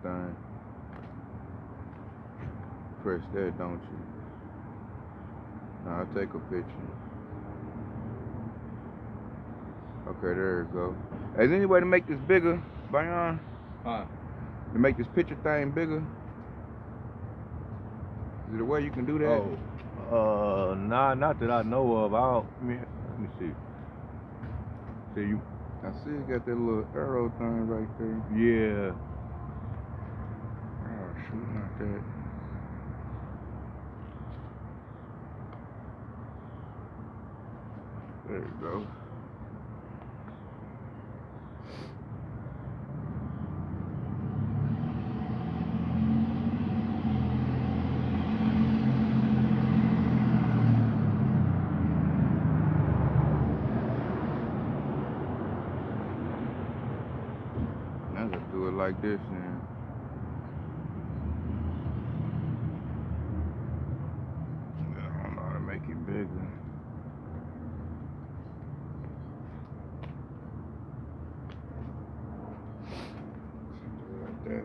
thing. Press that, don't you? Now I'll take a picture. Okay, there you go. Is there any way to make this bigger, Bayan? Huh? To make this picture thing bigger? Is there a way you can do that? Oh, nah, not that I know of. Let me see. See you? I see you got that little arrow thing right there. Yeah. Oh, shoot, not that. There you go. Now let's do it like this then. I don't know how to make it bigger. Like that.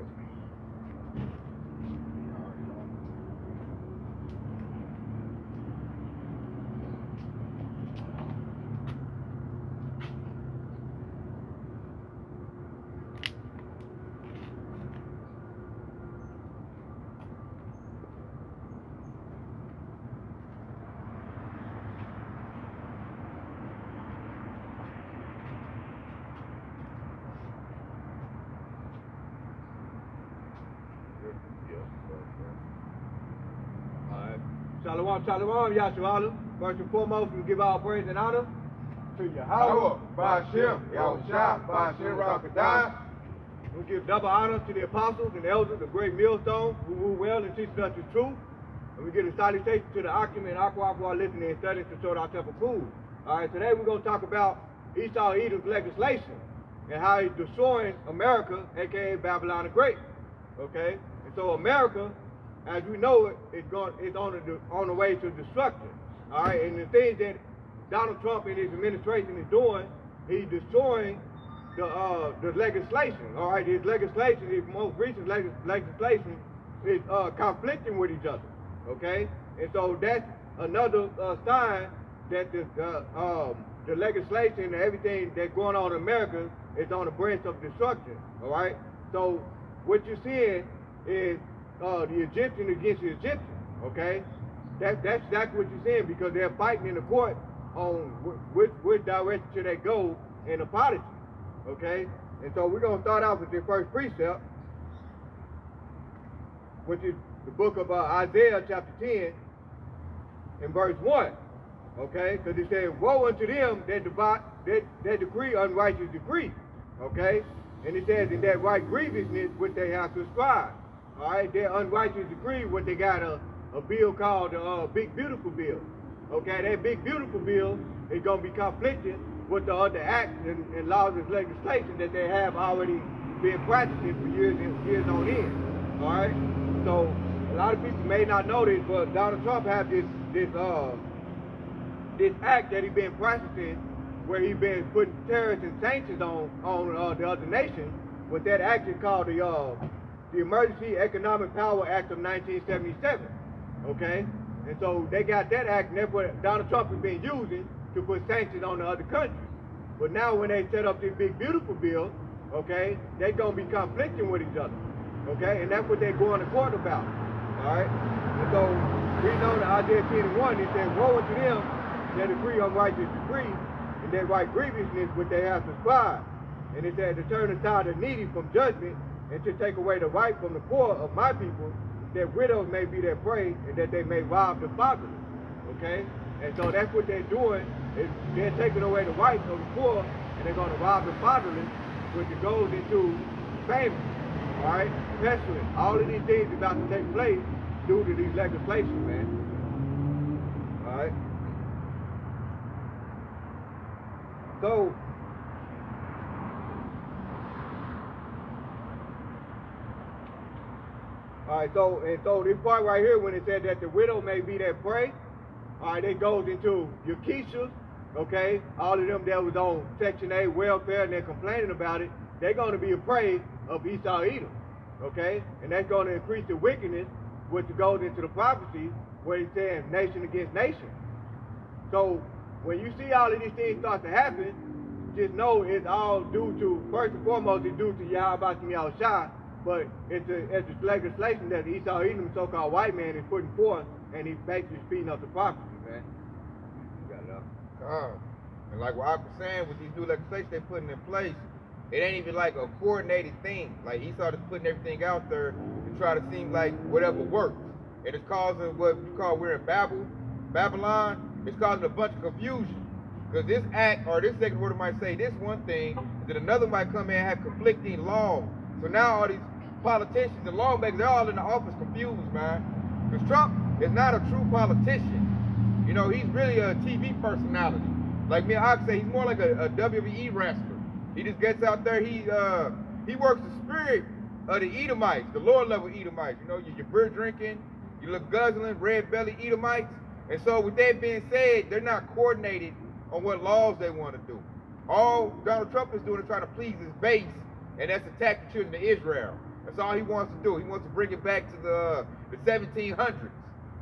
Alright. Shalom, shalom, Yashualu. First and foremost, we give all praise and honor to Yahweh, Ba'ashem, Yahushua, Ba'ashem, Rakadai. We give double honor to the apostles and elders, the great millstone, who rule well and teach us the truth. And we give a salutation to the Akim and Aqua who are listening and studying to show our temple cool. Alright, today we're going to talk about Esau Edom's legislation and how he's destroying America, aka Babylon the Great. Okay? And so America, as we know it, it's on the way to destruction. All right, and the things that Donald Trump and his administration is doing, he's destroying the legislation. All right, his legislation, his most recent legislation, is conflicting with each other. Okay, and so that's another sign that the legislation and everything that's going on in America is on the brink of destruction. All right, so what you're seeing is the Egyptian against the Egyptian, okay? That's exactly what you're saying, because they're fighting in the court on which direction should they go in apology, okay? And so we're going to start off with the first precept, which is the book of Isaiah chapter 10 and verse 1, okay? Because it says, woe unto them that decree unrighteous decree, okay? And it says, in that right grievousness which they have subscribed. All right, their unrighteous decree, what they got a bill called the Big Beautiful Bill. Okay, that Big Beautiful Bill is going to be conflicting with the other acts and laws and legislation that they have already been practicing for years and years on end. All right, so a lot of people may not know this, but Donald Trump has this act that he's been practicing, where he's been putting tariffs and sanctions on the other nations. With that act is called the Emergency Economic Power Act of 1977, okay? And so they got that act, and that's what Donald Trump has been using to put sanctions on the other countries. But now when they set up this Big Beautiful Bill, okay, they're going to be conflicting with each other, okay? And that's what they're going to court about, all right? And so we know that Isaiah 10:1, it says, woe unto them that decree unrighteous decree, and that right grievousness which they have subscribed. And it said, to turn aside the needy from judgment, and to take away the right from the poor of my people, that widows may be their prey, and that they may rob the fatherless. Okay? And so that's what they're doing, is they're taking away the rights of the poor, and they're going to rob the fatherless, which goes into famine. All right? Pestilence. All of these things about to take place due to these legislation, man. All right? So, all right, so this part right here, when it said that the widow may be their prey, all right, it goes into your Keishas, okay? All of them that was on Section 8 welfare and they're complaining about it, they're going to be a prey of Esau Edom, okay? And that's going to increase the wickedness, which goes into the prophecy where he's saying nation against nation. So when you see all of these things start to happen, just know it's all due to, first and foremost, it's due to Yahweh Yahushua, but it's the legislation that Esau Edom, so-called white man, is putting forth, and he's basically speeding up the prophecy, man. You got it up. And like what I was saying, with these new legislation they're putting in place, it ain't even like a coordinated thing. Like Esau is putting everything out there to try to seem like whatever works. And it's causing what you call, we're in Babylon, it's causing a bunch of confusion. Because this act, or this executive order might say this one thing, then another might come in and have conflicting laws. So now all these politicians and lawmakers, they're all in the office confused, man. Because Trump is not a true politician. You know, he's really a TV personality. Like me and Ox say, he's more like a WWE wrestler. He just gets out there, he works the spirit of the Edomites, the lower level Edomites. You know, your beer drinking, you look guzzling, red belly Edomites. And so with that being said, they're not coordinated on what laws they want to do. All Donald Trump is doing is trying to please his base, and that's attack the children of Israel. That's all he wants to do. He wants to bring it back to the 1700s.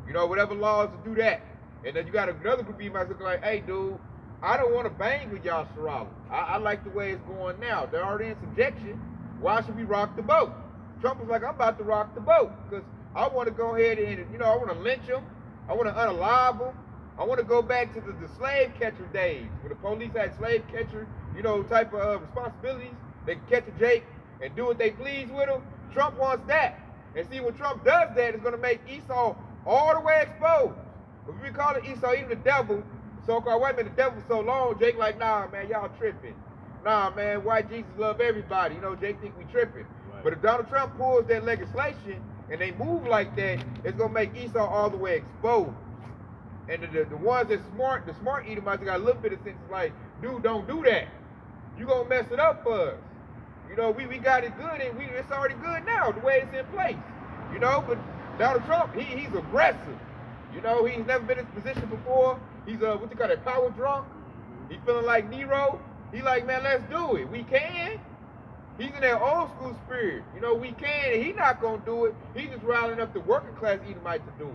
You know, whatever laws to do that. And then you got another group of Edomites looking like, hey, dude, I don't want to bang with y'all Sherala. I like the way it's going now. They're already in subjection. Why should we rock the boat? Trump was like, I'm about to rock the boat because I want to go ahead and, you know, I want to lynch them. I want to unalive them. I want to go back to the slave catcher days where the police had slave catcher, you know, type of responsibilities. They can catch a Jake and do what they please with him. Trump wants that. And see, when Trump does that, it's going to make Esau all the way exposed. If we call it Esau, even the devil, so-called white man, the devil so long, Jake like, nah, man, y'all tripping. Nah, man, white Jesus love everybody. You know, Jake think we tripping. Right. But if Donald Trump pulls that legislation and they move like that, it's going to make Esau all the way exposed. And the ones that's smart, the smart Edomites got a little bit of sense, like, dude, don't do that. You gonna mess it up for us. You know, we got it good, and it's already good now, the way it's in place. You know, but Donald Trump, he's aggressive. You know, he's never been in this position before. He's what you call it, power drunk. He's feeling like Nero. He like, man, let's do it. We can. He's in that old school spirit. You know, we can, and he's not gonna do it. He's just riling up the working class Edomites to do it.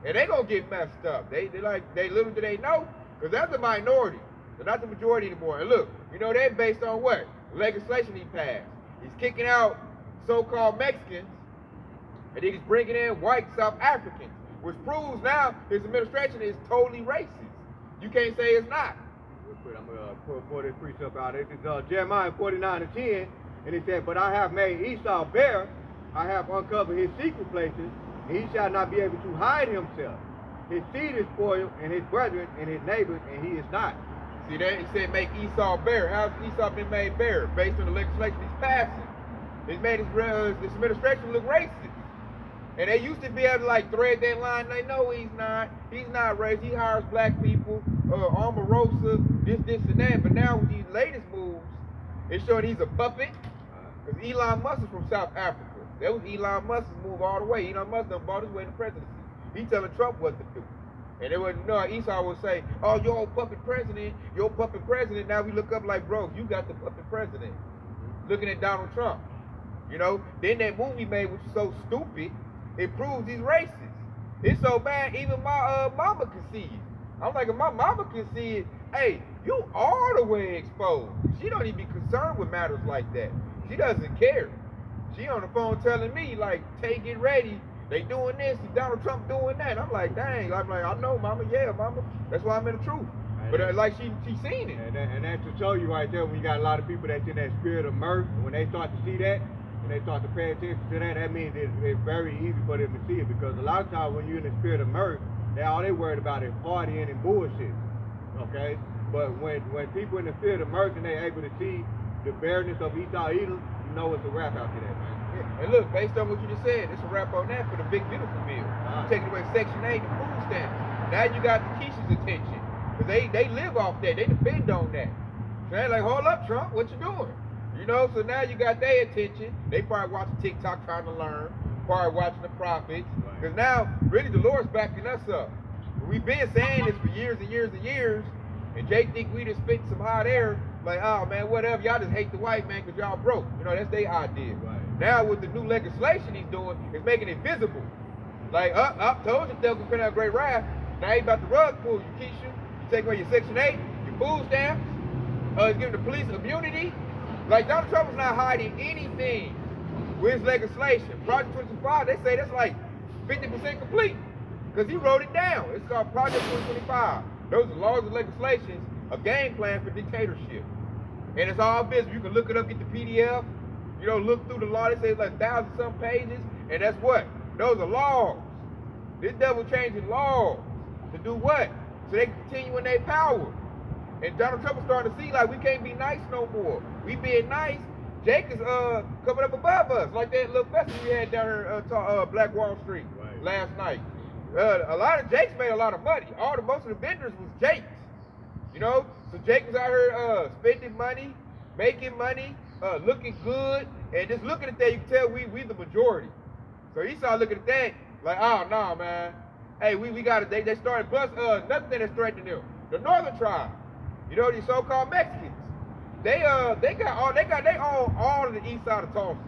And they gonna get messed up. They little do they know, because that's the minority. They're not the majority anymore. And look, you know, they're based on what? Legislation he passed. He's kicking out so-called Mexicans, and then he's bringing in white South Africans, which proves now his administration is totally racist. You can't say it's not. Real quick, I'm gonna pull this precept out. This is Jeremiah 49:10, and it said, "But I have made Esau bare, I have uncovered his secret places, and he shall not be able to hide himself. His seed is spoiled, and his brethren, and his neighbors, and he is not." See that? He said make Esau bare. How's Esau been made bare? Based on the legislation he's passing. He's made this administration look racist. And they used to be able to like thread that line, like, no, he's not. He's not racist. He hires black people, Omarosa, this, and that. But now with these latest moves, it's showing he's a puppet. Because Elon Musk is from South Africa. That was Elon Musk's move all the way. Elon Musk done bought his way to presidency. He telling Trump what to do. And it wasn't, no, Esau would say, oh, your old puppet president, your puppet president. Now we look up like, bro, you got the puppet president. Looking at Donald Trump. You know, then that movie made, which is so stupid, it proves he's racist. It's so bad, even my mama can see it. I'm like, if my mama can see it, hey, you all the way exposed. She don't even be concerned with matters like that. She doesn't care. She on the phone telling me, like, take it ready. They doing this, and Donald Trump doing that. I'm like, dang. I'm like, I know, mama. Yeah, mama. That's why I'm in the truth. But like, she seen it. And that's to show you right there, when you got a lot of people that's in that spirit of mirth, when they start to see that, when they start to pay attention to that, that means it's very easy for them to see it. Because a lot of times when you're in the spirit of mirth, all they worried about is partying and bullshit. Okay? But when people in the spirit of mirth and they're able to see the bareness of Esau Edom, you know it's a wrap after that, man. Yeah. And look, based on what you just said, it's a wrap on that for the big beautiful bill. Taking away Section 8 and food stamps. Now you got the Keisha's attention. Because they live off that. They depend on that. So they're like, hold up, Trump, what you doing? You know, so now you got their attention. They probably watching TikTok trying to learn. Probably watching the prophets. Because now, really, the Lord's backing us up. We've been saying this for years and years and years. And Jake think we just spit some hot air. Like, oh, man, whatever. Y'all just hate the white man because y'all broke. You know, that's their idea. Right. Now with the new legislation he's doing, it's making it visible. Like, told you they'll print out great wrath. Now he about to rug pull you, Keisha. You take away your Section 8, your food stamps. He's giving the police immunity. Like, Donald Trump is not hiding anything with his legislation. Project 2025, they say that's like 50% complete because he wrote it down. It's called Project 2025. Those are laws and legislations, a game plan for dictatorship. And it's all visible. You can look it up, get the PDF, you know, look through the law. They say it's like 1,000-some pages, and that's what? Those are laws. This devil changing laws to do what? So they can continue in their power. And Donald Trump is starting to see like we can't be nice no more. We being nice, Jake is coming up above us, like that little festival we had down here Black Wall Street last night. A lot of Jakes made a lot of money. Most of the vendors was Jakes. You know? So Jake was out here spending money, making money, looking good, and just looking at that, you can tell we the majority. So he started looking at that, like, oh no, man. Hey, we got it. They started plus another thing that's threatening them. The Northern tribe. You know, these so-called Mexicans. They own all of the east side of Tulsa.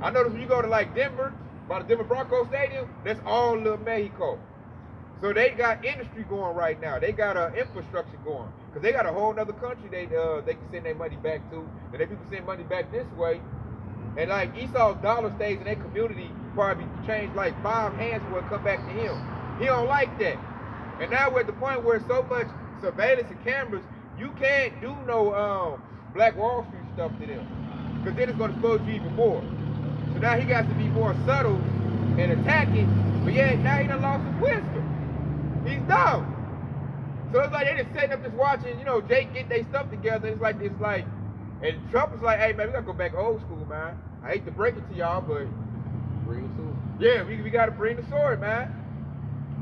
I noticed when you go to like Denver, by the Denver Broncos Stadium, that's all little Mexico. So they got industry going right now. They got infrastructure going. Because they got a whole other country they can send their money back to. And they people send money back this way. And like Esau's dollar stays in their community probably changed like 5 hands before it come back to him. He don't like that. And now we're at the point where so much surveillance and cameras, you can't do no Black Wall Street stuff to them. Because then it's going to expose you even more. So now he got to be more subtle and attack it. But yeah, now he done lost his wisdom. He's dumb. So it's like they just setting up just watching, you know, Jake get their stuff together. It's like, and Trump was like, hey man, we gotta go back old school, man. I hate to break it to y'all, but Bring the sword. yeah, we gotta bring the sword, man.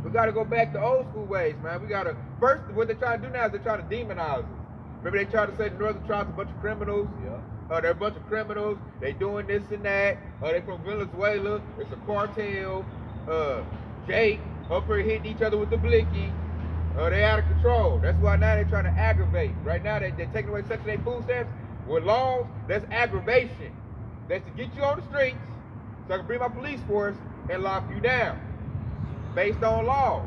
We gotta go back to old school ways, man. We gotta, first, what they're trying to do now is they're trying to demonize us. Remember they tried to say the Northern tribes a bunch of criminals? Yeah. They're a bunch of criminals. They doing this and that. They from Venezuela. It's a cartel. Jake up here hitting each other with the blicky. They out of control. That's why now they're trying to aggravate. Right now they're taking away Section 8 food stamps. With laws, that's aggravation. That's to get you on the streets so I can bring my police force and lock you down. Based on laws.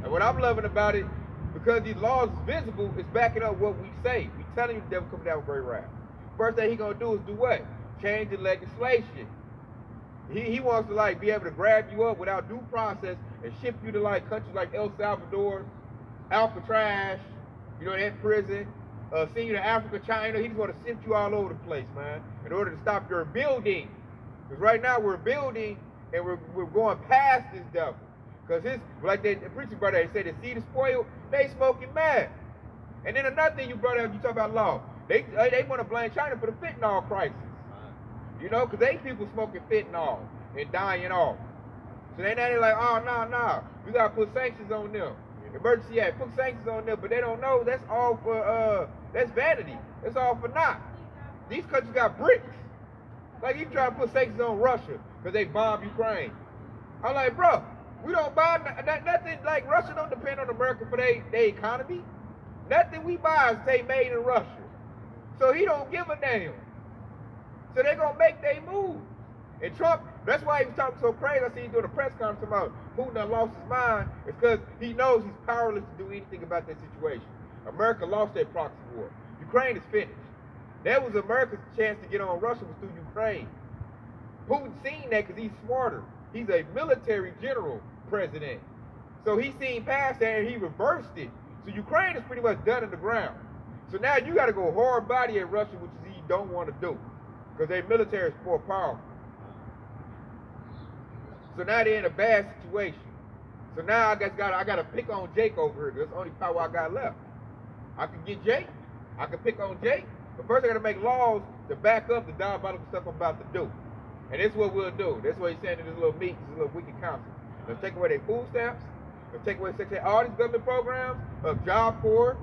And what I'm loving about it, because these laws is visible, it's backing up what we say. We telling you the devil coming down with great wrath. First thing he gonna do is do what? Change the legislation. He wants to like be able to grab you up without due process and ship you to like countries like El Salvador, Alcatraz, you know, that prison, send you to Africa, China. He just want to sift you all over the place, man, in order to stop your building. Because right now we're building and we're going past this devil. Because his, like the preacher brother, they said the seed is spoiled, they smoking mad. And then another thing you brought up, you talk about law. They want to blame China for the fentanyl crisis. You know, because they people smoking fentanyl and dying off. So they're like, oh, no, we got to put sanctions on them. Emergency Act, put sanctions on them, but they don't know that's all for, that's vanity. That's all for naught. These countries got bricks. Like you try to put sanctions on Russia because they bombed Ukraine. I'm like, bro, we don't buy nothing, like Russia don't depend on America for their economy. Nothing we buy is made in Russia. So he don't give a damn. So they're going to make their move. And Trump, that's why he was talking so crazy. I see him doing a press conference about Putin done lost his mind. It's because he knows he's powerless to do anything about that situation. America lost that proxy war. Ukraine is finished. That was America's chance to get on Russia was through Ukraine. Putin seen that because he's smarter. He's a military general president. So he seen past that and he reversed it. So Ukraine is pretty much done in the ground. So now you got to go hard body at Russia, which is he don't want to do. Because their military is more powerful. So now they're in a bad situation. So now I got to pick on Jake over here. That's the only power I got left. I can get Jake. I can pick on Jake. But first I got to make laws to back up the diabolical stuff I'm about to do. And this is what we'll do. That's what he's saying in this little meeting, this little wicked council. Let's take away their food stamps. Let's take away all these government programs of Job Corps.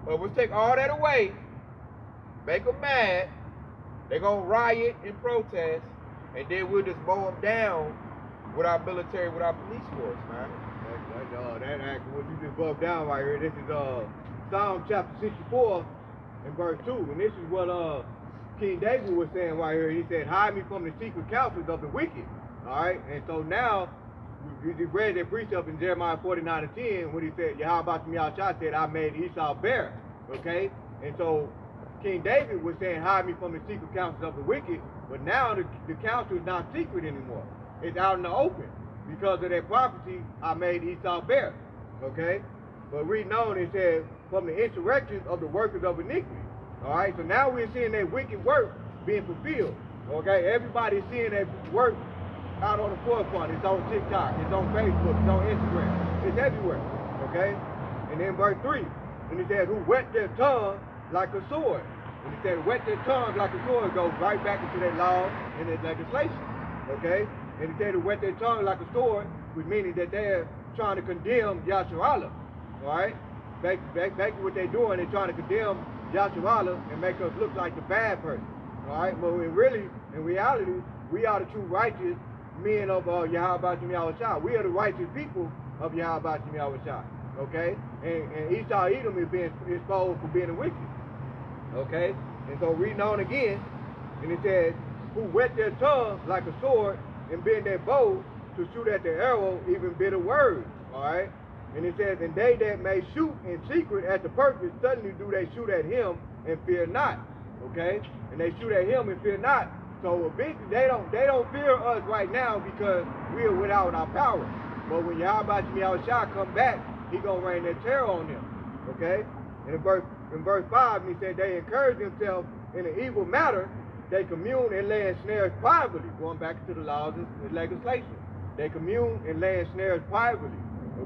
Let's take all that away. Make them mad. They're going to riot and protest. And then we'll just mow them down with our military, with our police force, man. That act, what you just bumped down right here, this is Psalm chapter 64 and verse 2. And this is what King David was saying right here, he said, hide me from the secret counsels of the wicked. All right, and so now, you read that precept in Jeremiah 49:10 when he said, Yahweh Shah said, I made Esau bare. Okay, and so King David was saying, hide me from the secret counsels of the wicked, but now the counsel is not secret anymore. It's out in the open. Because of that prophecy, I made Esau bare. Okay, but reading on, it says, from the insurrections of the workers of iniquity. All right, so now we're seeing that wicked work being fulfilled. Okay, everybody's seeing that work out on the forefront. It's on TikTok, it's on Facebook, it's on Instagram, it's everywhere. Okay, and then verse 3, and it says, who wet their tongue like a sword. And it says, wet their tongue like a sword, goes right back into their laws and their legislation. Okay, and it says, who wet their tongue like a sword, which meaning that they're trying to condemn Yasharallah. All right, basically what they're doing, they're trying to condemn Yasharallah and make us look like the bad person. All right, but in reality, we are the true righteous men of Yahweh Shah. We are the righteous people of Yahweh Shah. Okay, and Esau Edom is being exposed for being a wicked. Okay, and so reading on again, and it says, who wet their tongue like a sword and bend their bow to shoot at the arrow, even bitter words. All right, and it says, and they that may shoot in secret at the purpose, suddenly do they shoot at him and fear not. Okay, and they shoot at him and fear not. So they don't fear us right now because we are without our power. But when Yahweh Shah come back, he gonna rain that terror on them. Okay, and in verse 5, he said they encourage themselves in an evil matter. They commune and lay in snares privately. Going back to the laws and legislation, they commune and lay in snares privately.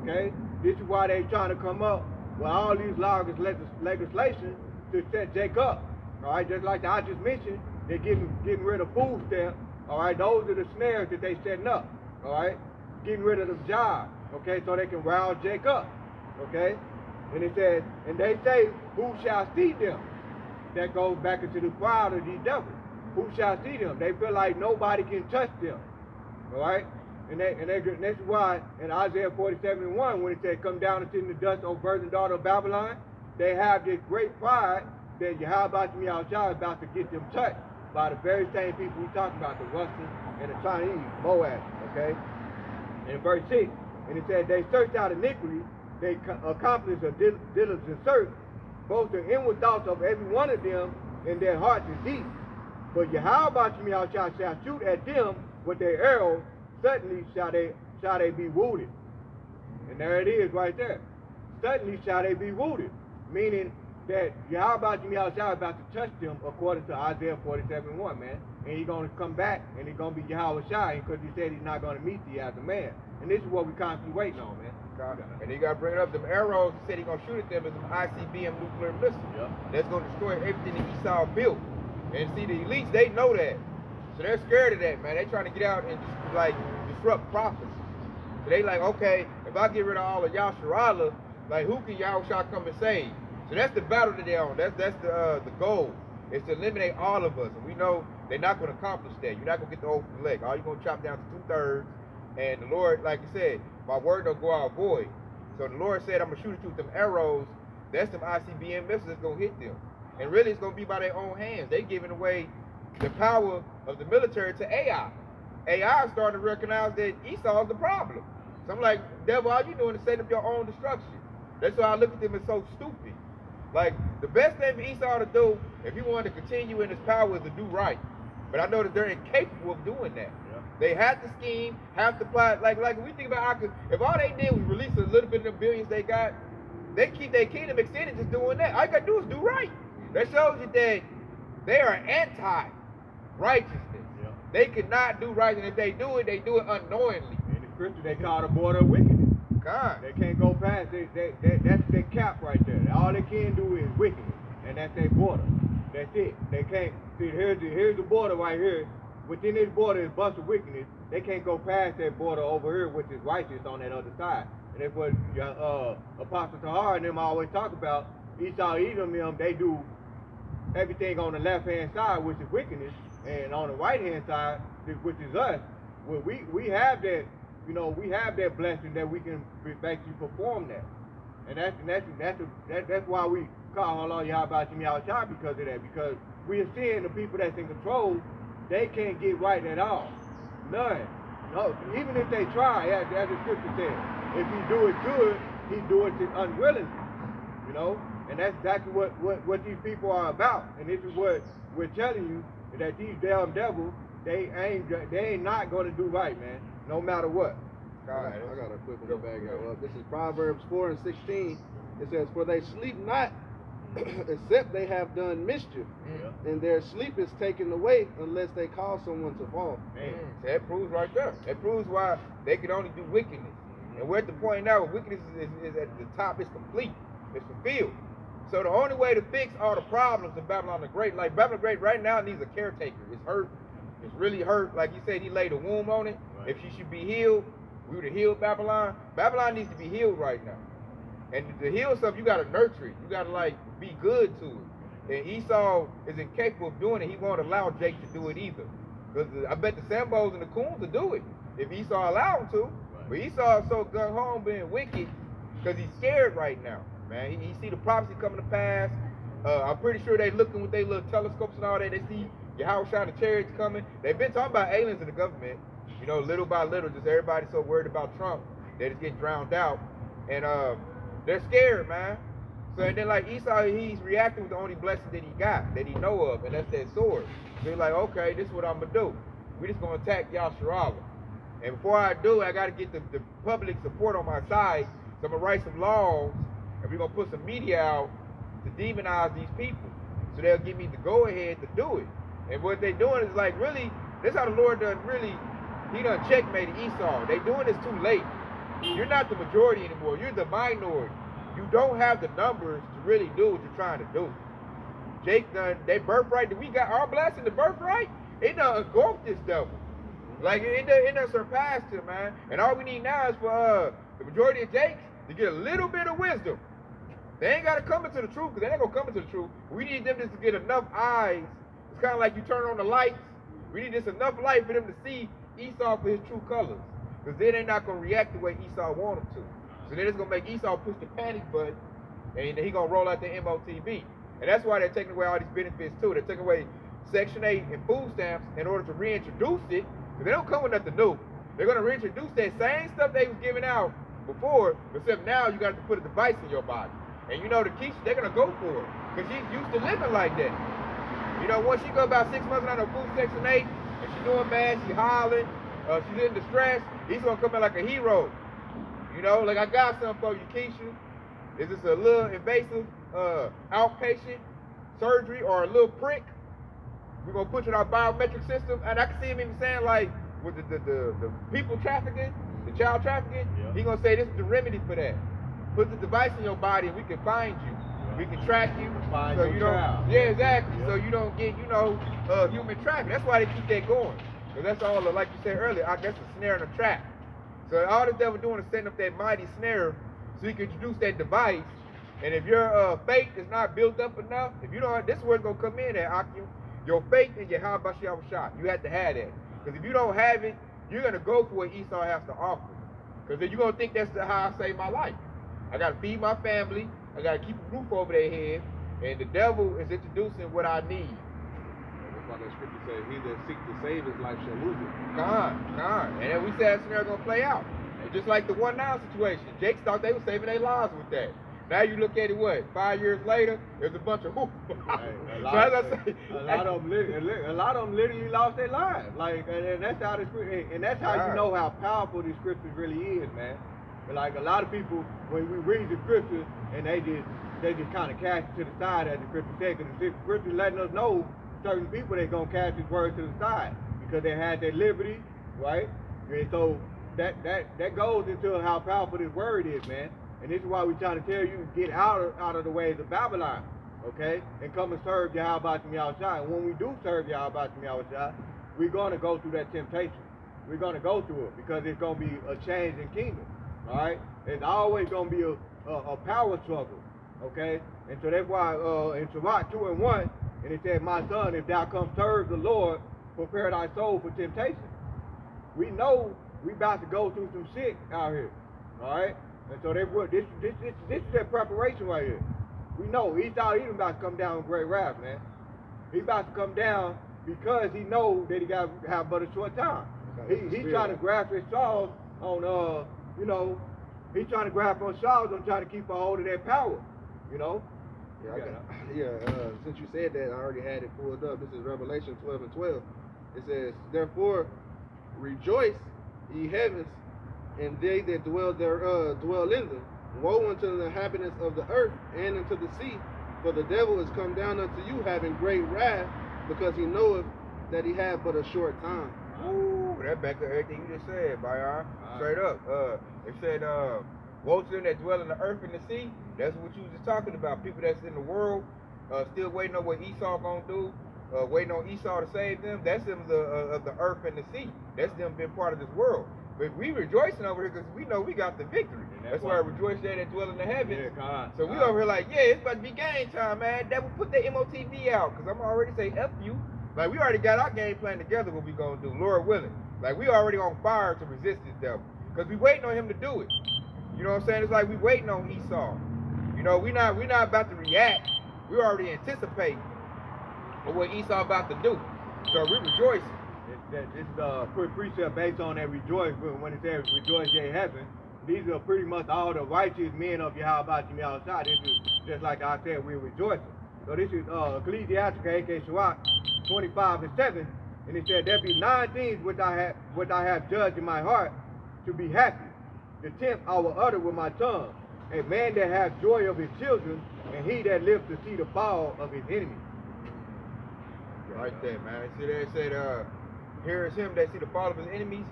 Okay, this is why they trying to come up with all these laws and legislation to set Jacob up. All right, just like I just mentioned, they're getting rid of food stamps. All right, those are the snares that they setting up. All right, getting rid of the job. Okay, so they can rouse Jacob up. Okay, and it says, and they say, who shall see them? That goes back into the crowd of these devils. Who shall see them? They feel like nobody can touch them. All right, and that's why in Isaiah 47:1, when it said, come down and sit in the dust, O virgin daughter of Babylon, they have this great pride that Yahweh Shah is about to get them touched by the very same people we talking about, the Russians and the Chinese, Moab. Okay, and in verse 6, and it said, they search out iniquity, they accomplish a diligent search, both the inward thoughts of every one of them in their hearts is deep. But Yahweh shall shoot at them with their arrows, suddenly shall they be wounded. And there it is right there. Suddenly shall they be wounded, meaning that Yahweh shall is about to touch them according to Isaiah 47:1, man. And he's going to come back and he's going to be Yahweh Shai because he said he's not going to meet thee as a man. And this is what we constantly waiting on, man. And he got to bring it up. Them arrows, he said he's going to shoot at them as some ICBM nuclear missiles. Yep. That's going to destroy everything that Esau built. And see, the elites, they know that. So they're scared of that, man. They trying to get out and just, like, disrupt prophecy. So they like, okay, if I get rid of all of Yasharallah, like, who can Yahweh Shah come and save? So that's the battle that they're on. That's the goal, is to eliminate all of us. And we know they're not going to accomplish that. You're not going to get the whole leg. All you're going to chop down to 2/3. And the Lord, like you said, my word don't go out void. So the Lord said, I'm going to shoot at you with them arrows. That's them ICBM missiles that's going to hit them. And really, it's going to be by their own hands. They're giving away the power of the military to AI. AI is starting to recognize that Esau is the problem. So I'm like, devil, all you doing is setting up your own destruction. That's why I look at them as so stupid. Like, the best thing for Esau to do, if he wanted to continue in his power, is to do right. But I know that they're incapable of doing that. Yeah. They have to scheme, have to plot. Like if we think about if all they did was release a little bit of the billions they got, they keep their kingdom extended just doing that. All you got to do is do right. That shows you that they are anti-righteousness. Yeah. They cannot do right, and if they do it unknowingly. In the scripture, they call the border of wickedness. God. They can't go past that's their cap right there. All they can do is wickedness, and that's their border. That's it. They can't see. Here's the border right here. Within this border is a bunch of wickedness. They can't go past that border over here, which is righteous on that other side. And that's what Apostle Tahar and them always talk about. Esau, Edom, them, they do everything on the left-hand side, which is wickedness, and on the right-hand side, which is us. Well, we have that. You know, we have that blessing that we can basically perform that. And that's why we call Allah Yahweh Shah because of that. Because we are seeing the people that's in control, they can't get right at all. None. No, even if they try, as the scripture says, if he do it good, he do it unwillingly. You know? And that's exactly what these people are about. And this is what we're telling you, that these damn devils, they ain't not gonna do right, man. No matter what. I got a quick one to back y'all up. This is Proverbs 4 and 16. It says, "For they sleep not, except they have done mischief, and their sleep is taken away unless they cause someone to fall." That proves right there. That proves why they can only do wickedness. And we're at the point now where wickedness is at the top. It's complete. It's fulfilled. So the only way to fix all the problems in Babylon the Great, like Babylon the Great right now needs a caretaker. It's hurt. It's really hurt. Like you said, he laid a womb on it. Right. If she should be healed, we would have healed Babylon. Babylon needs to be healed right now. And to heal stuff, you got to nurture it. You got to, like, be good to it. And Esau is incapable of doing it. He won't allow Jake to do it either. Because I bet the Sambos and the Coons will do it if Esau allowed him to. Right. But Esau is so gung-ho being wicked because he's scared right now, man. He see the prophecy coming to pass. I'm pretty sure they looking with their little telescopes and all that. They see Yahushua, the chariots coming. They've been talking about aliens in the government. You know, little by little, just everybody's so worried about Trump that it's getting drowned out. And they're scared, man. So and then like Esau, he's reacting with the only blessing that he got, that he know of, and that's that sword. So he's like, okay, this is what I'm gonna do. We just gonna attack Yasharala. And before I do, I gotta get the public support on my side. So I'm gonna write some laws, and we're gonna put some media out to demonize these people. So they'll give me the go-ahead to do it. And what they're doing is like really, this how the Lord done really, he done checkmated Esau. They doing this too late. You're not the majority anymore. You're the minority. You don't have the numbers to really do what you're trying to do. Jake done, their birthright, that we got our blessing, the birthright, it done engulfed this devil. Like, it done surpassed him, man. And all we need now is for the majority of Jakes to get a little bit of wisdom. They ain't got to come into the truth, because they ain't going to come into the truth. We need them just to get enough eyes. It's kind of like you turn on the lights. We need just enough light for them to see Esau for his true colors. Because then they're not going to react the way Esau want them to. So then it's going to make Esau push the panic button, and he going to roll out the MOTB. And that's why they're taking away all these benefits too. They're taking away Section 8 and food stamps in order to reintroduce it. Because they don't come with nothing new. They're going to reintroduce that same stuff they was giving out before, except now you got to put a device in your body. And you know the Keisha, they're going to go for it. Because she's used to living like that. You know, once she go about 6 months on her food Section 8, and she's doing bad, she's hollering, she's in distress, he's going to come in like a hero. You know, like I got something for you, Keisha. Is this a little invasive outpatient surgery or a little prick? We're going to put you in our biometric system. And I can see him even saying, like, with the people trafficking, the child trafficking, he's going to say this is the remedy for that. Put the device in your body and we can find you. We can track you. Find so your you don't, child. yeah, exactly. So you don't get, you know, human trafficking. That's why they keep that going. Because that's all, like you said earlier, that's a snare and a trap. So all this devil doing is setting up that mighty snare so he can introduce that device. And if your faith is not built up enough, if you don't, this is where it's going to come in at, Akim. Your faith in your how about Yahushua. You have to have that. Because if you don't have it, you're going to go for what Esau has to offer. Because then you're going to think that's how I save my life. I got to feed my family. I got to keep a roof over their head. And the devil is introducing what I need. That's why that scripture says, he that seeks to save his life shall lose it. And then we said that scenario going to play out. And just like the 1-9 situation, Jake thought they were saving their lives with that. Now you look at it, what, 5 years later, there's a bunch of a lot of them literally lost their lives. Like, and that's how the scripture, and that's how you know how powerful the scripture really is, man. But like a lot of people, when we read the scripture, and they just kind of cast it to the side, as the scripture said, because the scripture letting us know certain people they're gonna cast his word to the side because they had their liberty, right? And so that goes into how powerful this word is, man. And this is why we're trying to tell you, get out of the ways of Babylon, okay? And come and serve Yahweh Yahushua. And when we do serve Yahweh Yahushua, we're going to go through that temptation. We're going to go through it because it's going to be a change in kingdom, all right? It's always going to be a power struggle, okay? And so that's why in Sirach 2:1, and it said, my son, if thou come serve the Lord, prepare thy soul for temptation. We know we about to go through some shit out here, all right? And so this is their preparation right here. We know Esau Edom about to come down with great wrath, man. he about to come down because he knows that he got to have but a short time. He's trying to grasp his straws on, you know, he's trying to grasp on straws on trying to keep a hold of that power, you know. Since you said that, I already had it pulled up. This is Revelation 12:12. It says, therefore, rejoice, ye heavens, and they that dwell in them. Woe unto the inhabitants of the earth and unto the sea, for the devil is come down unto you having great wrath, because he knoweth that he hath but a short time. Ooh, that back up everything you just said, Bayan. Straight up. It said, woe to them that dwell in the earth and the sea. That's what you was just talking about. People that's in the world, still waiting on what Esau gonna do, waiting on Esau to save them. That's them of the earth and the sea. That's them being part of this world. But we rejoicing over here because we know we got the victory. That's why I rejoice that dwell in the heavens. Yeah, so we over here like, yeah, it's about to be game time, man. Devil, put that MOTV out, because I'm already say F you. Like, we already got our game plan together, what we gonna do, Lord willing. Like, we already on fire to resist this devil, because we waiting on him to do it. You know what I'm saying? It's like we waiting on Esau. You know, we not about to react. We already anticipating what Esau about to do. So we rejoicing. This is a precept based on that rejoice. When it says rejoice ye heaven, these are pretty much all the righteous men of Yahweh outside. This is just like I said, we're rejoicing. So this is Ecclesiastes, aka Sirach, 25:7, and it said, there be 9 things which I have judged in my heart to be happy. The 10th I will utter with my tongue. A man that hath joy of his children, and he that lives to see the fall of his enemies. Right there, man. See there it said, here is him that see the fall of his enemies.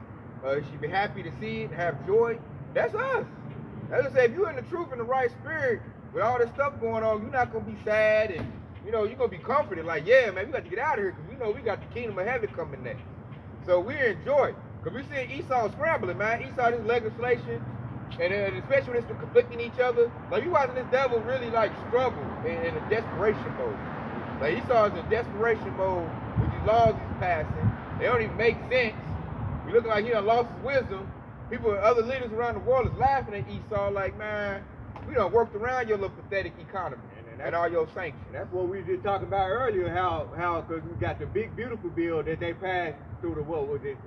He should be happy to see it, have joy. That's us. As I say, if you're in the truth and the right spirit, with all this stuff going on, you're not going to be sad, and you know, you're going to be comforted. Like, yeah, man, we got to get out of here, because we know we got the kingdom of heaven coming next. So we're in joy. Because we're seeing Esau scrambling, man. Esau, this legislation, and especially when it's conflicting each other. Like, you watching this devil really, like, struggle in a desperation mode. Like, Esau is in desperation mode with these laws he's passing. They don't even make sense. You looking like he done lost his wisdom. People, other leaders around the world is laughing at Esau like, man, we done worked around your little pathetic economy and all your sanctions. That's what we were just talking about earlier, how because we got the big beautiful bill that they passed through the, what was it,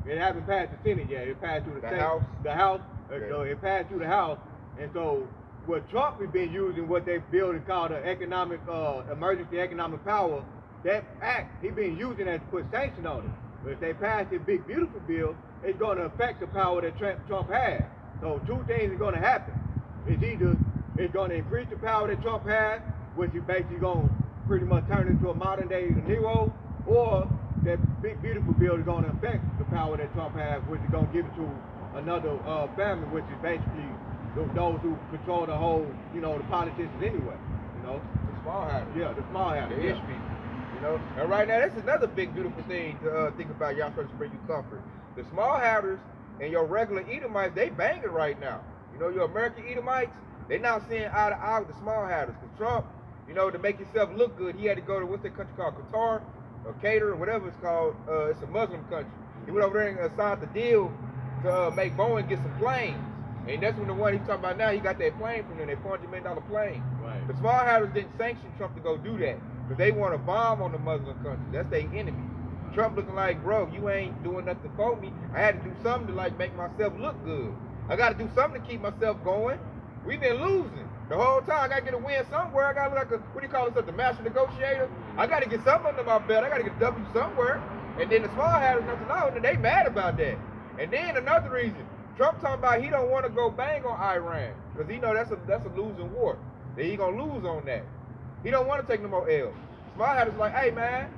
it hasn't passed the Senate yet, it passed through the House. The House, Yeah. so it passed through the House, and so what Trump has been using, what they built is called the economic, emergency economic power, that act, he been using that to put sanctions on it. But if they pass this big beautiful bill, it's going to affect the power that Trump has. So 2 things are going to happen. It's either it's going to increase the power that Trump has, which is basically going to pretty much turn into a modern day Nero, or that big beautiful bill is going to affect the power that Trump has, which is going to give it to another family, which is basically those who control the whole, you know, the politicians anyway, you know. The small hatters. Yeah, the small hatters. The ish people. You know, and right now that's another big beautiful thing to think about. Y'all supposed to bring you comfort. The small hatters and your regular Edomites, they banging right now. You know, your American Edomites, they not seeing eye to eye with the small hatters. Because Trump, you know, to make himself look good, he had to go to, what's that country called, Qatar or Qatar or whatever it's called. It's a Muslim country. He went over there and signed the deal to make Boeing get some planes. And that's when the one he's talking about now, he got that plane from them, that $400 million plane. Right. The small hatters didn't sanction Trump to go do that. Because they want to bomb on the Muslim countries. That's their enemy. Trump looking like, bro, you ain't doing nothing for me. I had to do something to like make myself look good. I got to do something to keep myself going. We've been losing the whole time. I got to get a win somewhere. I got to look like a, what do you call it, the master negotiator? I got to get something under my belt. I got to get a W somewhere. And then the small hatters, nothing out, and they mad about that. And then another reason, Trump talking about he don't want to go bang on Iran because he know that's a losing war. That he gonna lose on that. He don't want to take no more L's. Small hatters like, hey man,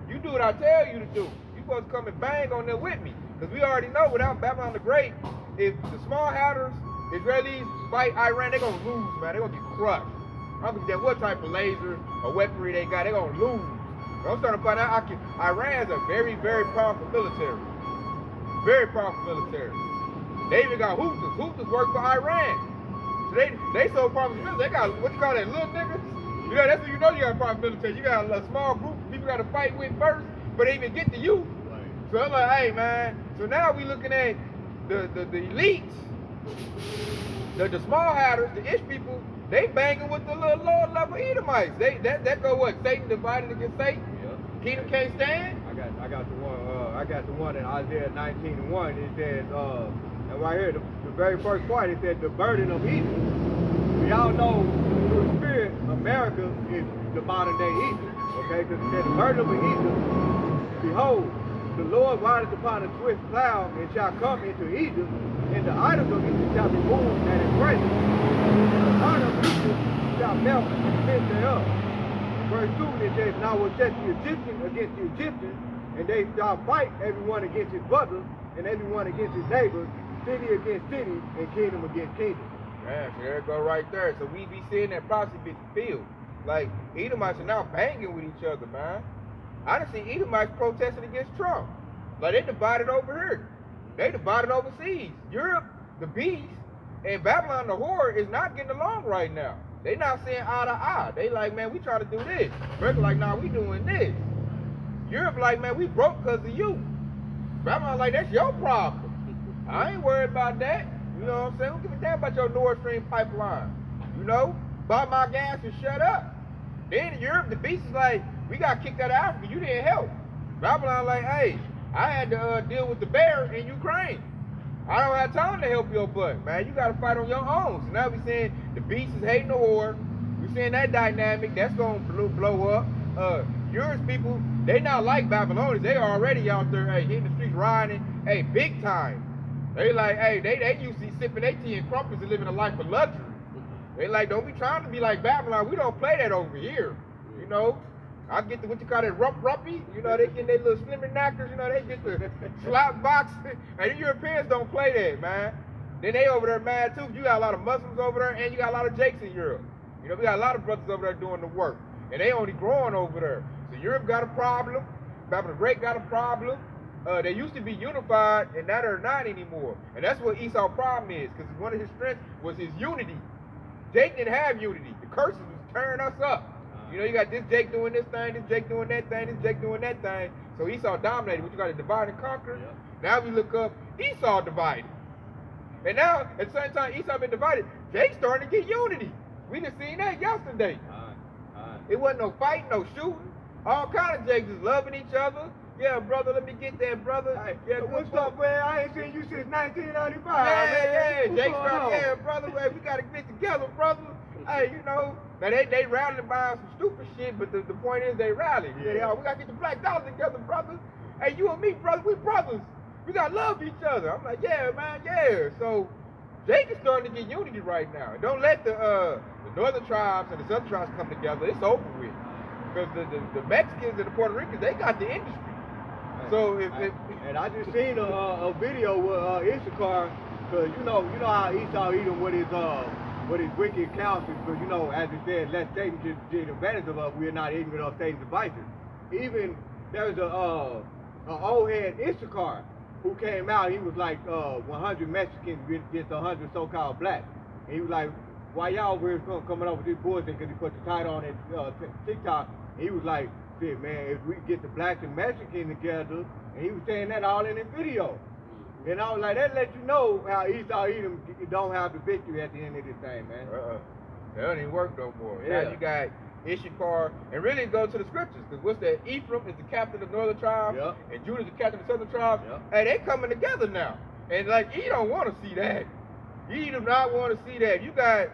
you do what I tell you to do. You supposed to come and bang on there with me. Because we already know without Babylon the Great, if the small hatters, Israelis fight Iran, they're going to lose, man. They're going to get crushed. I don't give a damn what type of laser or weaponry they got, they're going to lose. But I'm starting to find out Iran's a very, very powerful military. Very powerful military. They even got Houthis. Houthis work for Iran. So they so powerful military. They got, what you call that, little niggas? You know, that's when you know you got a powerful military. You got a small group of people got to fight with first, but they even get to you. Right. So I'm like, hey man, so now we looking at the elites, the small hatters, the ish people, they banging with the little lower level Edomites. That go what? Satan divided against Satan? Yep. kingdom can't stand? I got the one in Isaiah 19:1. It says, and right here, the very first part, it says the burden of Egypt. We all know through the spirit, America is the modern day Egypt. Okay, because it says the burden of Egypt, behold, the Lord rideth upon a swift cloud and shall come into Egypt, and the idols of Egypt shall be moved and embraced. The heart of Egypt shall melt in the midst thereof. Verse 2, it says, now will set the Egyptians against the Egyptians, and they shall fight everyone against his brother, and everyone against his neighbor, city against city, and kingdom against kingdom. Man, so there it go right there. So we be seeing that prophecy be fulfilled. Like, Edomites are now banging with each other, man. I done seen Edomites protesting against Trump. Like, they divided over here. They divided overseas. Europe, the beast, and Babylon, the whore, is not getting along right now. They not seeing eye to eye. They like, man, we try to do this. America like, nah, we doing this. Europe like, man, we broke because of you. Babylon like, that's your problem. I ain't worried about that. You know what I'm saying? Don't give a damn about your Nord Stream pipeline. You know? Buy my gas and shut up. Then in Europe, the beast is like, we got kicked out of Africa. You didn't help. Babylon like, hey, I had to deal with the bear in Ukraine. I don't have time to help your butt, man. You got to fight on your own. So now we saying the beast is hating the whore. We seeing that dynamic. That's going to blow up. Europe's people, they not like Babylonians. They already out there, hey, hitting the streets riding, hey, big time. They like, hey, they used to sipping their tea and crumpets and living a life of luxury. They like, don't be trying to be like Babylon. We don't play that over here. You know, I get the, what you call that, rumpy. You know, they get their little slimmer knackers. You know, they get the slap box. And the Europeans don't play that, man. Then they over there mad too. You got a lot of Muslims over there, and you got a lot of Jakes in Europe. You know, we got a lot of brothers over there doing the work. And they only growing over there. So Europe got a problem. Babylon the Great got a problem. They used to be unified, and now they're not anymore. And that's what Esau's problem is, because one of his strengths was his unity. Jake didn't have unity. The curses was tearing us up. You know, you got this Jake doing this thing, this Jake doing that thing, this Jake doing that thing. So Esau dominated. What you got to divide and conquer. Yep. Now we look up, Esau divided. And now, at the same time Esau been divided, Jake's starting to get unity. We done seen that yesterday. It wasn't no fighting, no shooting. All kind of Jakes is loving each other. Yeah, brother, let me get that, brother. Hey, yeah, what's up, man? I ain't seen you since 1995. Yeah, Jake started, yeah, brother, man, we got to get together, brother. Hey, you know, now they rallying behind some stupid shit, but the point is they rallied. Yeah, we got to get the black dollars together, brother. Hey, you and me, brother, we brothers. We got to love each other. I'm like, yeah, man, yeah. So Jake is starting to get unity right now. And don't let the northern tribes and the southern tribes come together. It's over with. Because the Mexicans and the Puerto Ricans, they got the industry. So and I just seen a video with Issachar, because you know how Esau Edom with his wicked counsels, because you know, as it said, let Satan take advantage of us. We are not ignorant of Satan's devices. Even there was a old head Issachar who came out. He was like 100 Mexicans against 100 so-called blacks. And he was like, why y'all were coming up with this bullshit? Because he put the title on his TikTok. And he was like, shit, man, if we get the blacks and Mexicans together, and he was saying that all in the video. And I was like, that lets you know how Esau Edom don't have the victory at the end of this thing, man. That don't even work no more. Yeah. Now you got Issachar, and really go to the scriptures, because what's that? Ephraim is the captain of the northern tribes, yep. And Judah is the captain of the southern tribes. Yep. Hey, they coming together now. And like, he don't want to see that. He do not want to see that. You got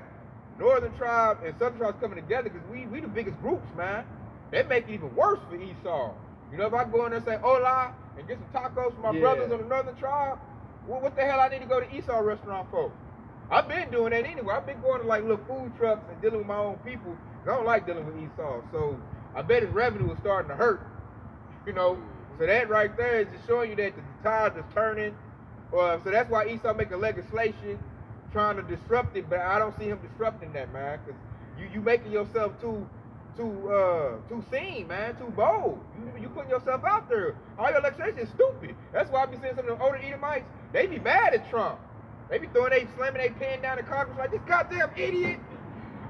northern tribes and southern tribes coming together, because we the biggest groups, man. That make it even worse for Esau. You know, if I go in there and say hola and get some tacos for my brothers on the northern tribe, well, what the hell I need to go to Esau restaurant for? I've been doing that anyway. I've been going to like little food trucks and dealing with my own people. I don't like dealing with Esau. So I bet his revenue is starting to hurt. You know, so that right there is just showing you that the tides is turning. So that's why Esau making legislation trying to disrupt it, but I don't see him disrupting that, man, because you making yourself too seen, man, too bold. You putting yourself out there. All your legislation is stupid. That's why I be seeing some of the older Edomites, they be mad at Trump. They be slamming their pen down in Congress like, this goddamn idiot.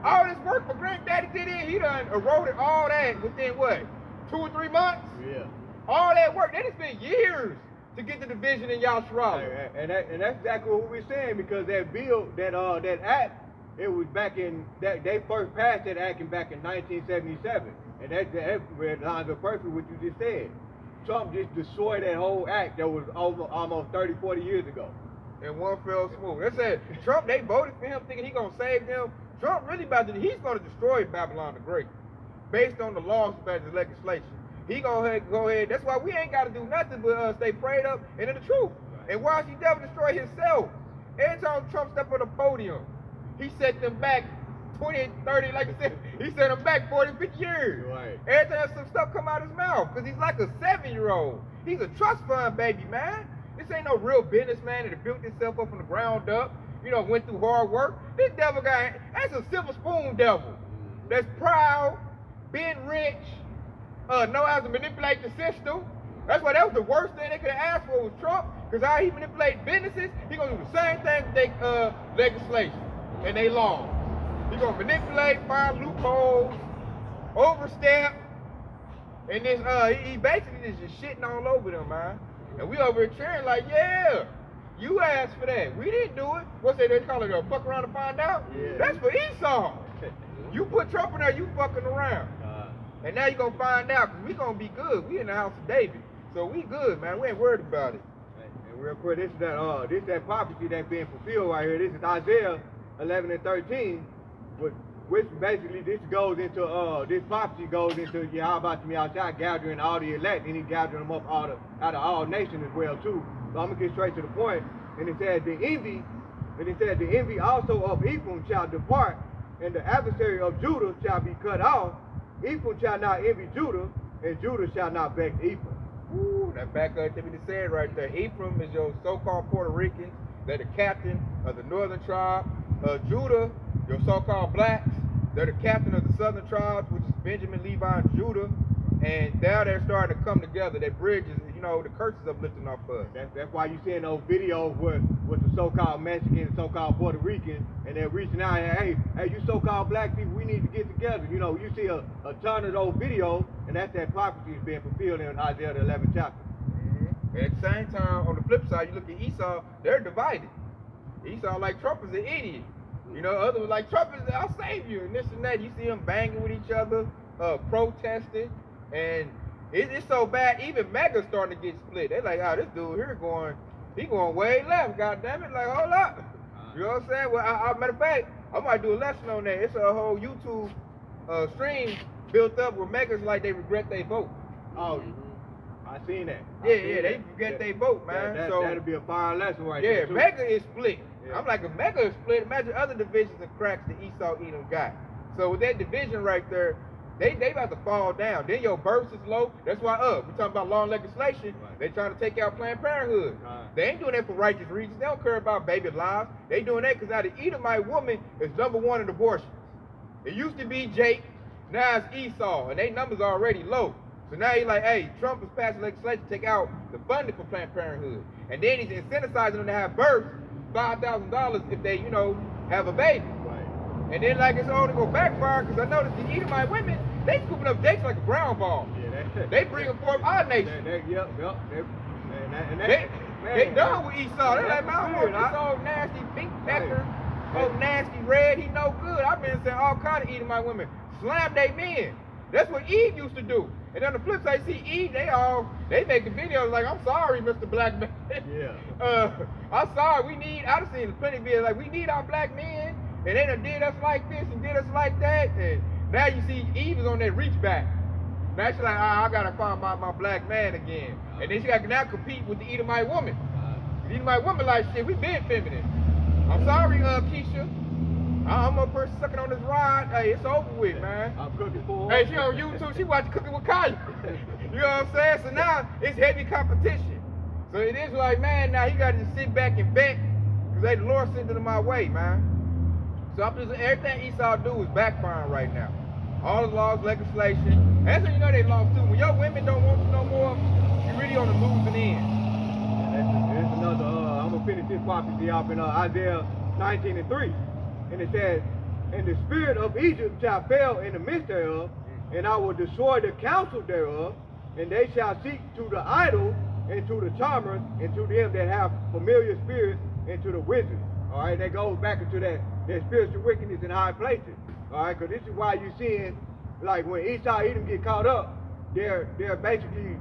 All this work my granddaddy did in, he done eroded all that within what, 2 or 3 months? Yeah. All that work, they just spent years to get the division in Yasharala. And that's exactly what we're saying, because that bill, that act, it was back in, they first passed that act back in 1977. And that lines up perfect what you just said. Trump just destroyed that whole act that was over almost 30, 40 years ago. And one fell swoop. They said Trump, they voted for him thinking he gonna save them. Trump really he's gonna destroy Babylon the Great based on the laws about the legislation. He go ahead. That's why we ain't gotta do nothing but stay prayed up and in the truth. And watch he never destroy himself. Every time Trump step on the podium, he set them back 20, 30, like I said, he set them back 40, 50 years. Right. Every time some stuff come out his mouth, because he's like a 7-year-old. He's a trust fund baby, man. This ain't no real businessman that built himself up from the ground up, went through hard work. This devil guy, that's a silver spoon devil. That's proud, being rich, know how to manipulate the system. That's why that was the worst thing they could have asked for was Trump, because how he manipulate businesses, he gonna do the same thing with their legislation and they laws. He gonna manipulate, find loopholes, overstep, and this he basically just shitting all over them, man. And we over here cheering like, yeah, you asked for that. We didn't do it. What's that they call it? Fuck around to find out? Yeah. That's for Esau. You put Trump in there, you fucking around. And now you gonna find out, because we gonna be good. We in the house of David. So we good, man. We ain't worried about it. And real quick, this that prophecy that's being fulfilled right here. This is Isaiah 11 and 13, which basically this prophecy goes into Yahweh Shai gathering all the elect, and he gathering them up out of all nations as well too. So I'm gonna get straight to the point. And it says the envy also of Ephraim shall depart, and the adversary of Judah shall be cut off. Ephraim shall not envy Judah, and Judah shall not vex Ephraim. Ooh, that back up to me to say it right there. Ephraim is your so-called Puerto Ricans. They're the captain of the northern tribe. Judah, your so-called blacks. They're the captain of the southern tribes, which is Benjamin, Levi, and Judah. And now they're starting to come together. Their bridges, the curses uplifting off us. That's why you seeing those videos with the so-called Mexicans, so-called Puerto Ricans, and they're reaching out, hey, you so-called black people, we need to get together. You see a ton of those videos, and that's that prophecy is being fulfilled in Isaiah the 11th chapter. Mm-hmm. And at the same time, on the flip side, you look at Esau, they're divided. Esau like Trump is an idiot. Others like Trump is our savior, and this and that. You see them banging with each other, protesting, and it's so bad, even MAGA's starting to get split. They're like, this dude here he going way left, goddammit. Like, hold up. You know what I'm saying? Well, matter of fact, I might do a lesson on that. It's a whole YouTube stream built up where MAGA's like they regret their vote. Oh, I seen that. They regret their vote, man. That'll be a fire lesson right there. Yeah, MAGA is split. Yeah. I'm like, if MAGA is split, imagine other divisions and cracks that Esau Edom got. So with that division right there, they about to fall down. Then your birth is low. That's why we talking about law and legislation. Right. They trying to take out Planned Parenthood. Right. They ain't doing that for righteous reasons. They don't care about baby lives. They doing that because now the Edomite woman is #1 in abortions. It used to be Jake, now it's Esau, and they numbers are already low. So now he's like, hey, Trump is passing legislation to take out the funding for Planned Parenthood. And then he's incentivizing them to have births, $5,000 if they, have a baby. Right. And then like it's all to go backfire because I noticed the Edomite women, they scooping up Jakes like a ground ball. Yeah, they bring forth our nation. They done with Esau. They're like, man, I want this old nasty pink pecker, old nasty red. He no good. I've been saying all kind of Edomite women slam they men. That's what Eve used to do. And on the flip side, see Eve, they making videos like, I'm sorry, Mr. Black Man. Yeah. I'm sorry. I've seen plenty of videos like, we need our black men, and they done did us like this and did us like that. And now you see Eve is on that reach back. Now she's like, I gotta find my black man again. And then she gotta now compete with the Edomite woman. The Edomite woman like, shit, we been feminine. I'm sorry, Keisha. I'm up first sucking on this rod. Hey, it's over with, man. I'm cooking for her. Hey, she on YouTube. She watching Cooking with Kaya. You know what I'm saying? So now it's heavy competition. So it is like, man, now he got to just sit back and bet because the Lord sent it my way, man. So I'm just everything Esau do is backfiring right now. All the laws, legislation. That's how you know they lost too. When your women don't want you no more, you're really on the losing end. There's another. I'm gonna finish this prophecy off in Isaiah 19 and 3. And it says, and the spirit of Egypt shall fail in the midst thereof, and I will destroy the counsel thereof, and they shall seek to the idol, and to the charmers, and to them that have familiar spirits, and to the wizards. All right, that goes back into that spiritual wickedness in high places. All right, because this is why you're seeing like when Esau Edom get caught up, they're basically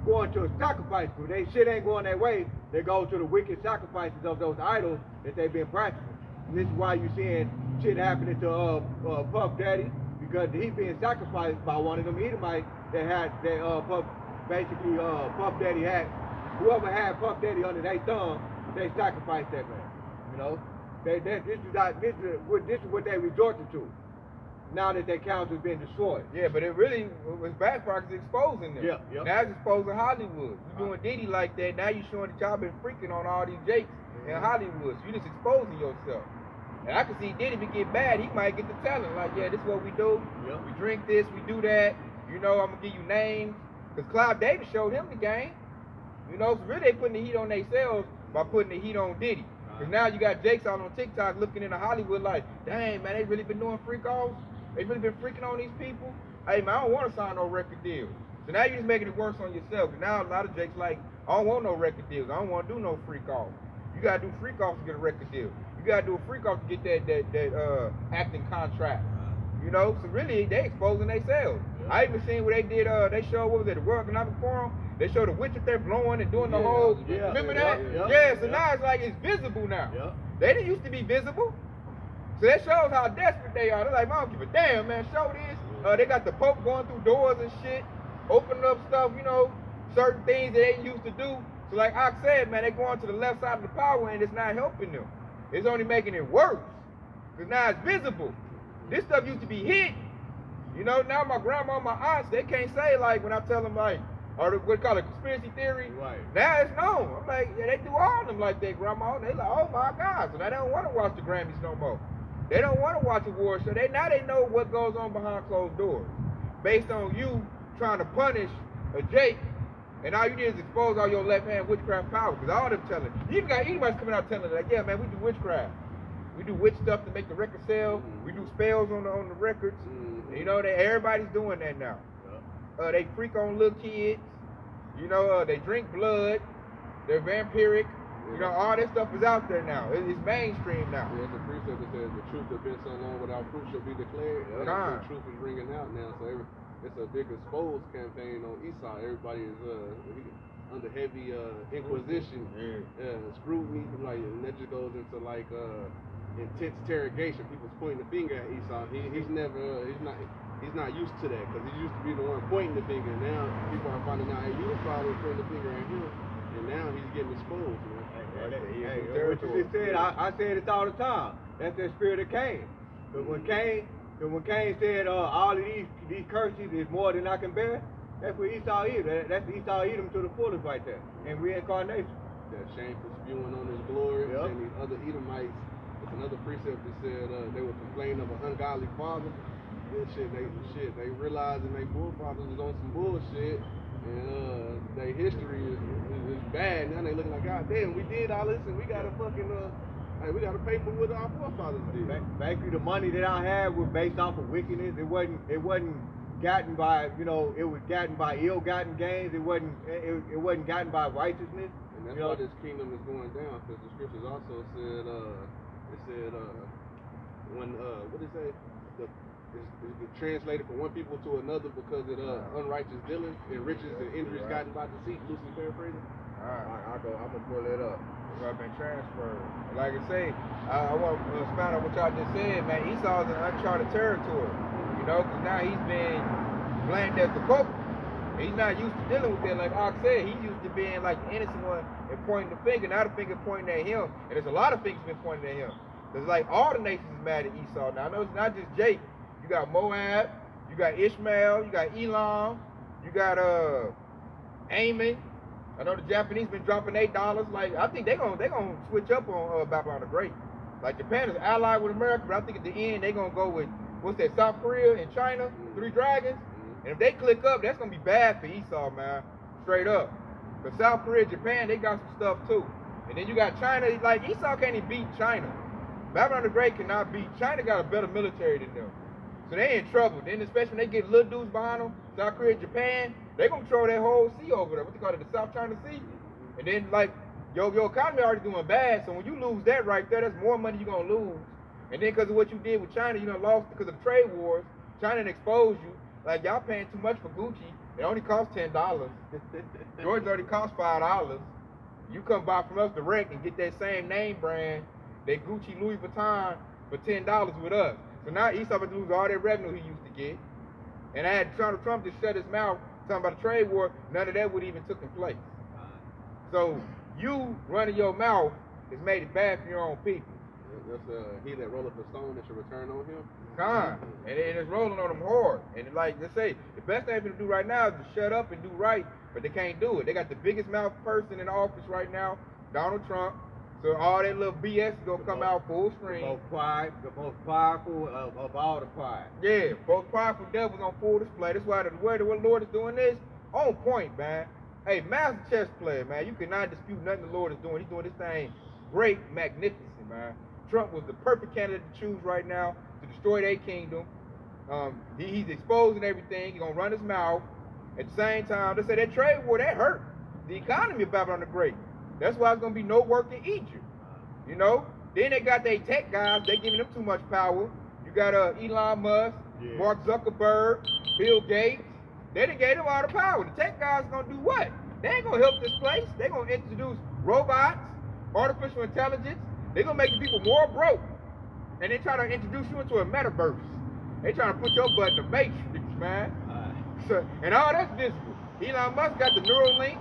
going to a sacrifice. When they shit ain't going their way, they go to the wicked sacrifices of those idols that they've been practicing. And this is why you're seeing shit happening to Puff Daddy, because he's being sacrificed by one of them Edomites that had that Puff Daddy had. Whoever had Puff Daddy under their thumb, they sacrificed that man. You know, this is what they resorted to. Now that their council's been destroyed. Yeah, but it really was backfiring, exposing them. Yeah. Now it's exposing Hollywood. You doing Diddy like that, now you showing that y'all been freaking on all these Jakes in Hollywood. So you just exposing yourself. And I can see Diddy, if it get bad, he might get to telling, like, yeah, this is what we do. Yep. We drink this, we do that. You know, I'm going to give you names. Because Clive Davis showed him the game. You know, so really they putting the heat on themselves by putting the heat on Diddy. Because now you got Jakes out on TikTok looking into Hollywood like, dang, man, they really been doing freak-offs? They really been freaking on these people? Hey, man, I don't want to sign no record deal. So now you're just making it worse on yourself. Because now a lot of Jakes like, I don't want no record deals. I don't want to do no freak-off. You got to do freak-offs to get a record deal. You got to do a freak-off to get that acting contract. You know, so really, they exposing themselves. Yeah. I even seen what they did, they showed, what was it, the World Economic Forum? They showed the witch that they're blowing and doing the whole, remember that? Yeah, so now it's like it's visible now. Yeah. They didn't used to be visible. So that shows how desperate they are. They're like, I don't give a damn, man, show this. They got the Pope going through doors and shit, opening up stuff, you know, certain things that they used to do. So like I said, man, they going to the left side of the power and it's not helping them. It's only making it worse. Because now it's visible. This stuff used to be hidden. You know, now my grandma and my aunts, they can't say, like, when I tell them, like, or what call it conspiracy theory. Right. Now it's known. I'm like, yeah, they do all of them like that, grandma. They like, oh my God. So now they don't want to watch the Grammys no more. They don't want to watch the award show. Now they know what goes on behind closed doors. Based on you trying to punish a Jake, and all you did is expose all your left hand witchcraft power. Because all them telling, you even got anybody's coming out telling like, yeah, man, we do witchcraft. We do witch stuff to make the record sell. We do spells on the records. You know, everybody's doing that now. They freak on little kids. You know, they drink blood. They're vampiric. You know, all this stuff is out there now. It's mainstream now. Yeah, the precept that says the truth has been so long without proof shall be declared. The truth is ringing out now. So it's a big expose campaign on Esau. Everybody is under heavy inquisition, scrutiny, like, and that just goes into like intense interrogation. People's pointing the finger at Esau. He's not used to that because he used to be the one pointing the finger. Now people are finding out, hey, you the father pointing the finger at him, and now he's getting exposed. Man. Hey, what you just said, I say this all the time. That's the spirit of Cain. Because when Cain said all of these curses is more than I can bear, that's what Esau is. That's Esau Edom to the fullest right there. And reincarnation. That shameful spewing on his glory. Yep. And these other Edomites. There's another precept that said they were complaining of an ungodly father. They realizing their forefathers was on some bullshit, and their history is bad. Now they looking like, God damn, we did all this, and we gotta fucking we gotta pay for what our forefathers did. Basically, the money that I had was based off of wickedness. It wasn't gotten by, you know, it was gotten by ill-gotten gains. It wasn't gotten by righteousness. And that's why this kingdom is going down, because the scriptures also said when what did it say? It's translated from one people to another because of unrighteous dealing and riches and injuries gotten by deceit. Loosely paraphrasing. I'm gonna pull it up. I've been transferred. Like I say, I want to expound on what y'all just said, man. Esau's in uncharted territory, you know, because now he's been blamed as the culprit. He's not used to dealing with that. Like Ox said, he's used to being like the innocent one and pointing the finger. Now the finger pointing at him, and there's a lot of fingers been pointing at him. There's like all the nations is mad at Esau. Now I know it's not just Jake. You got Moab, you got Ishmael, you got Elam, you got Ammon. I know the Japanese been dropping $8. Like I think they're gonna switch up on Babylon the Great. Like Japan is allied with America, but I think at the end they're gonna go with what's that, South Korea and China, three dragons. And if they click up, that's gonna be bad for Esau, man. Straight up. But South Korea, Japan, they got some stuff too. And then you got China. Like Esau can't even beat China. Babylon the Great cannot beat China. Got a better military than them. So they in trouble. Then especially when they get little dudes behind them, South Korea, Japan, they gonna control that whole sea over there. What they call it, the South China Sea. And then like your economy already doing bad. So when you lose that right there, that's more money you're gonna lose. And then because of what you did with China, you done lost because of the trade wars. China exposed you. Like, y'all paying too much for Gucci. It only costs $10. Jordans already cost $5. You come buy from us direct and get that same name brand, that Gucci Louis Vuitton, for $10 with us. So now Esau about to lose all that revenue he used to get. And I had Donald Trump just shut his mouth talking about a trade war. None of that would even taken place. So you running your mouth has made it bad for your own people. That's he that rolleth a stone that should return on him. God, and it's rolling on them hard. And like they say, the best thing for them to do right now is to shut up and do right, but they can't do it. They got the biggest mouth person in office right now, Donald Trump. So all that little BS is gonna come out full screen. The most powerful of all the pride. Yeah, both prideful devils on full display. That's why the way the Lord is doing this, on point, man. Hey, master chess player, man. You cannot dispute nothing the Lord is doing. He's doing this thing great, magnificent, man. Trump was the perfect candidate to choose right now to destroy their kingdom. He's exposing everything. He's gonna run his mouth. At the same time, they say that trade war, that hurt the economy of Babylon the Great. That's why it's gonna be no work in Egypt. You know? Then they got their tech guys, they giving them too much power. You got Elon Musk, Mark Zuckerberg, Bill Gates. They done gave them all the power. The tech guys gonna do what? They ain't gonna help this place. They gonna introduce robots, artificial intelligence. They gonna make the people more broke. And they try to introduce you into a metaverse. They trying to put your butt in the matrix, man. So, and all that's visible. Elon Musk got the Neuralink.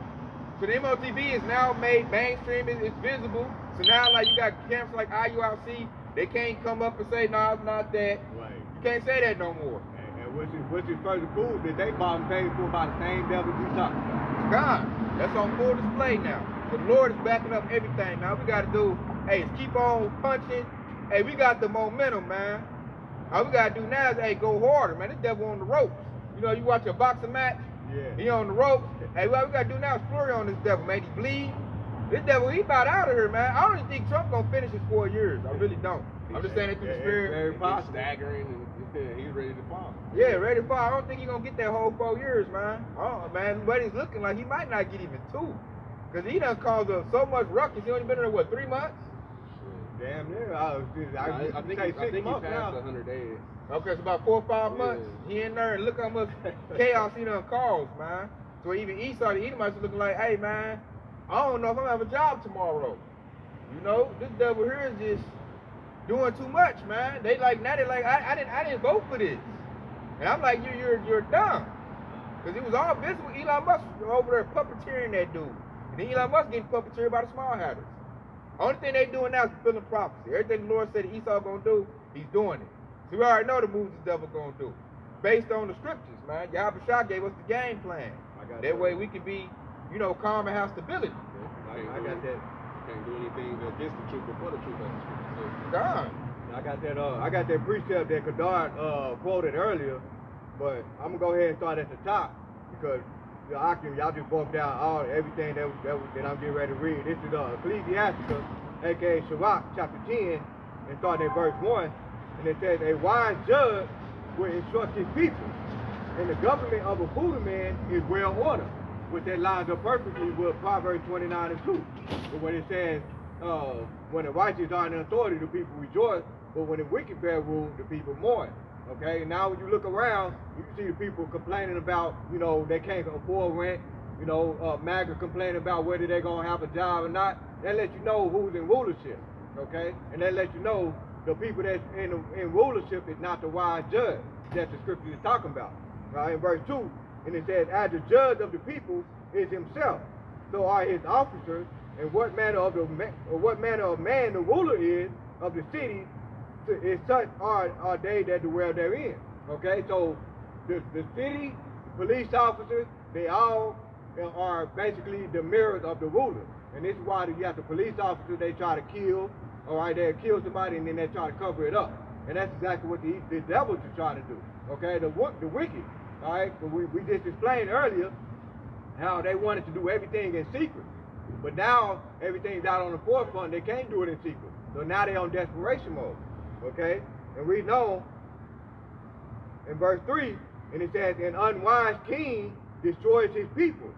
So the MOTV is now made mainstream, it's visible. So now like you got camps like IUIC, they can't come up and say, no, it's not that. Right. You can't say that no more. And which is further cool that they bought and paid for by the same devil you talking about. God, that's on full display now. The Lord is backing up everything. Now we gotta do, hey, is keep on punching. Hey, we got the momentum, man. All we gotta do now is, hey, go harder, man. This devil on the ropes. You know, you watch a boxing match, he on the ropes. Hey, what we gotta do now is flurry on this devil, man. He bleed. This devil, he about out of here, man. I don't even think Trump gonna finish his 4 years. I really don't. I'm just saying it through the spirit. Very possible. Staggering and he's ready to fall. Yeah, ready to fall. I don't think he's gonna get that whole 4 years, man. Oh, man, but he's looking like he might not get even 2. Because he done caused so much ruckus. He only been there, what, 3 months? Damn near. I think he passed 100 days. Okay, it's about 4 or 5 months. He in there, and look how much chaos he done caused, man. So even Esau, the Edomites, looking like, hey, man, I don't know if I'm gonna have a job tomorrow. You know, this devil here is just doing too much, man. They like now they like I didn't vote for this, and I'm like you're dumb, because it was all visible. Elon Musk was over there puppeteering that dude, and then Elon Musk getting puppeteered by the small hatters. Only thing they doing now is fulfilling prophecy. Everything the Lord said Esau gonna do, he's doing it. So we already know the moves the devil gonna do, based on the scriptures, man. Yahweh gave us the game plan. That way we can be, you know, calm and have stability. I got that. Can't do anything against the truth before the truth, as the scripture says. God. I got that precept that Kadar quoted earlier, but I'm gonna go ahead and start at the top because y'all just broke down everything that I'm getting ready to read. This is Ecclesiasticus, aka Sirach, chapter 10, and starting at verse 1, and it says, "A wise judge will instruct his people, and the government of a prudent man is well ordered." Which that lines up perfectly with Proverbs 29 and 2. But when it says, when the righteous are in authority, the people rejoice, but when the wicked bear rule, the people mourn. Okay, now when you look around, you can see the people complaining about, you know, they can't afford rent, you know, MAGA complaining about whether they're going to have a job or not. That lets you know who's in rulership, okay? And that lets you know the people that's in rulership is not the wise judge that the scripture is talking about. Right, in verse 2, and it says, "As the judge of the people is himself, so are his officers, and what manner of man the ruler is of the city, is such are they that dwell therein." Okay, so the city police officers, they all are basically the mirrors of the ruler, and this is why you have the police officers. They try to kill, all right, they kill somebody and then they try to cover it up, and that's exactly what the devils are trying to do. Okay, the wicked. All right, but we just explained earlier how they wanted to do everything in secret. But now everything's out on the forefront. They can't do it in secret. So now they're on desperation mode. Okay? And we know in verse 3, and it says, "An unwise king destroys his people,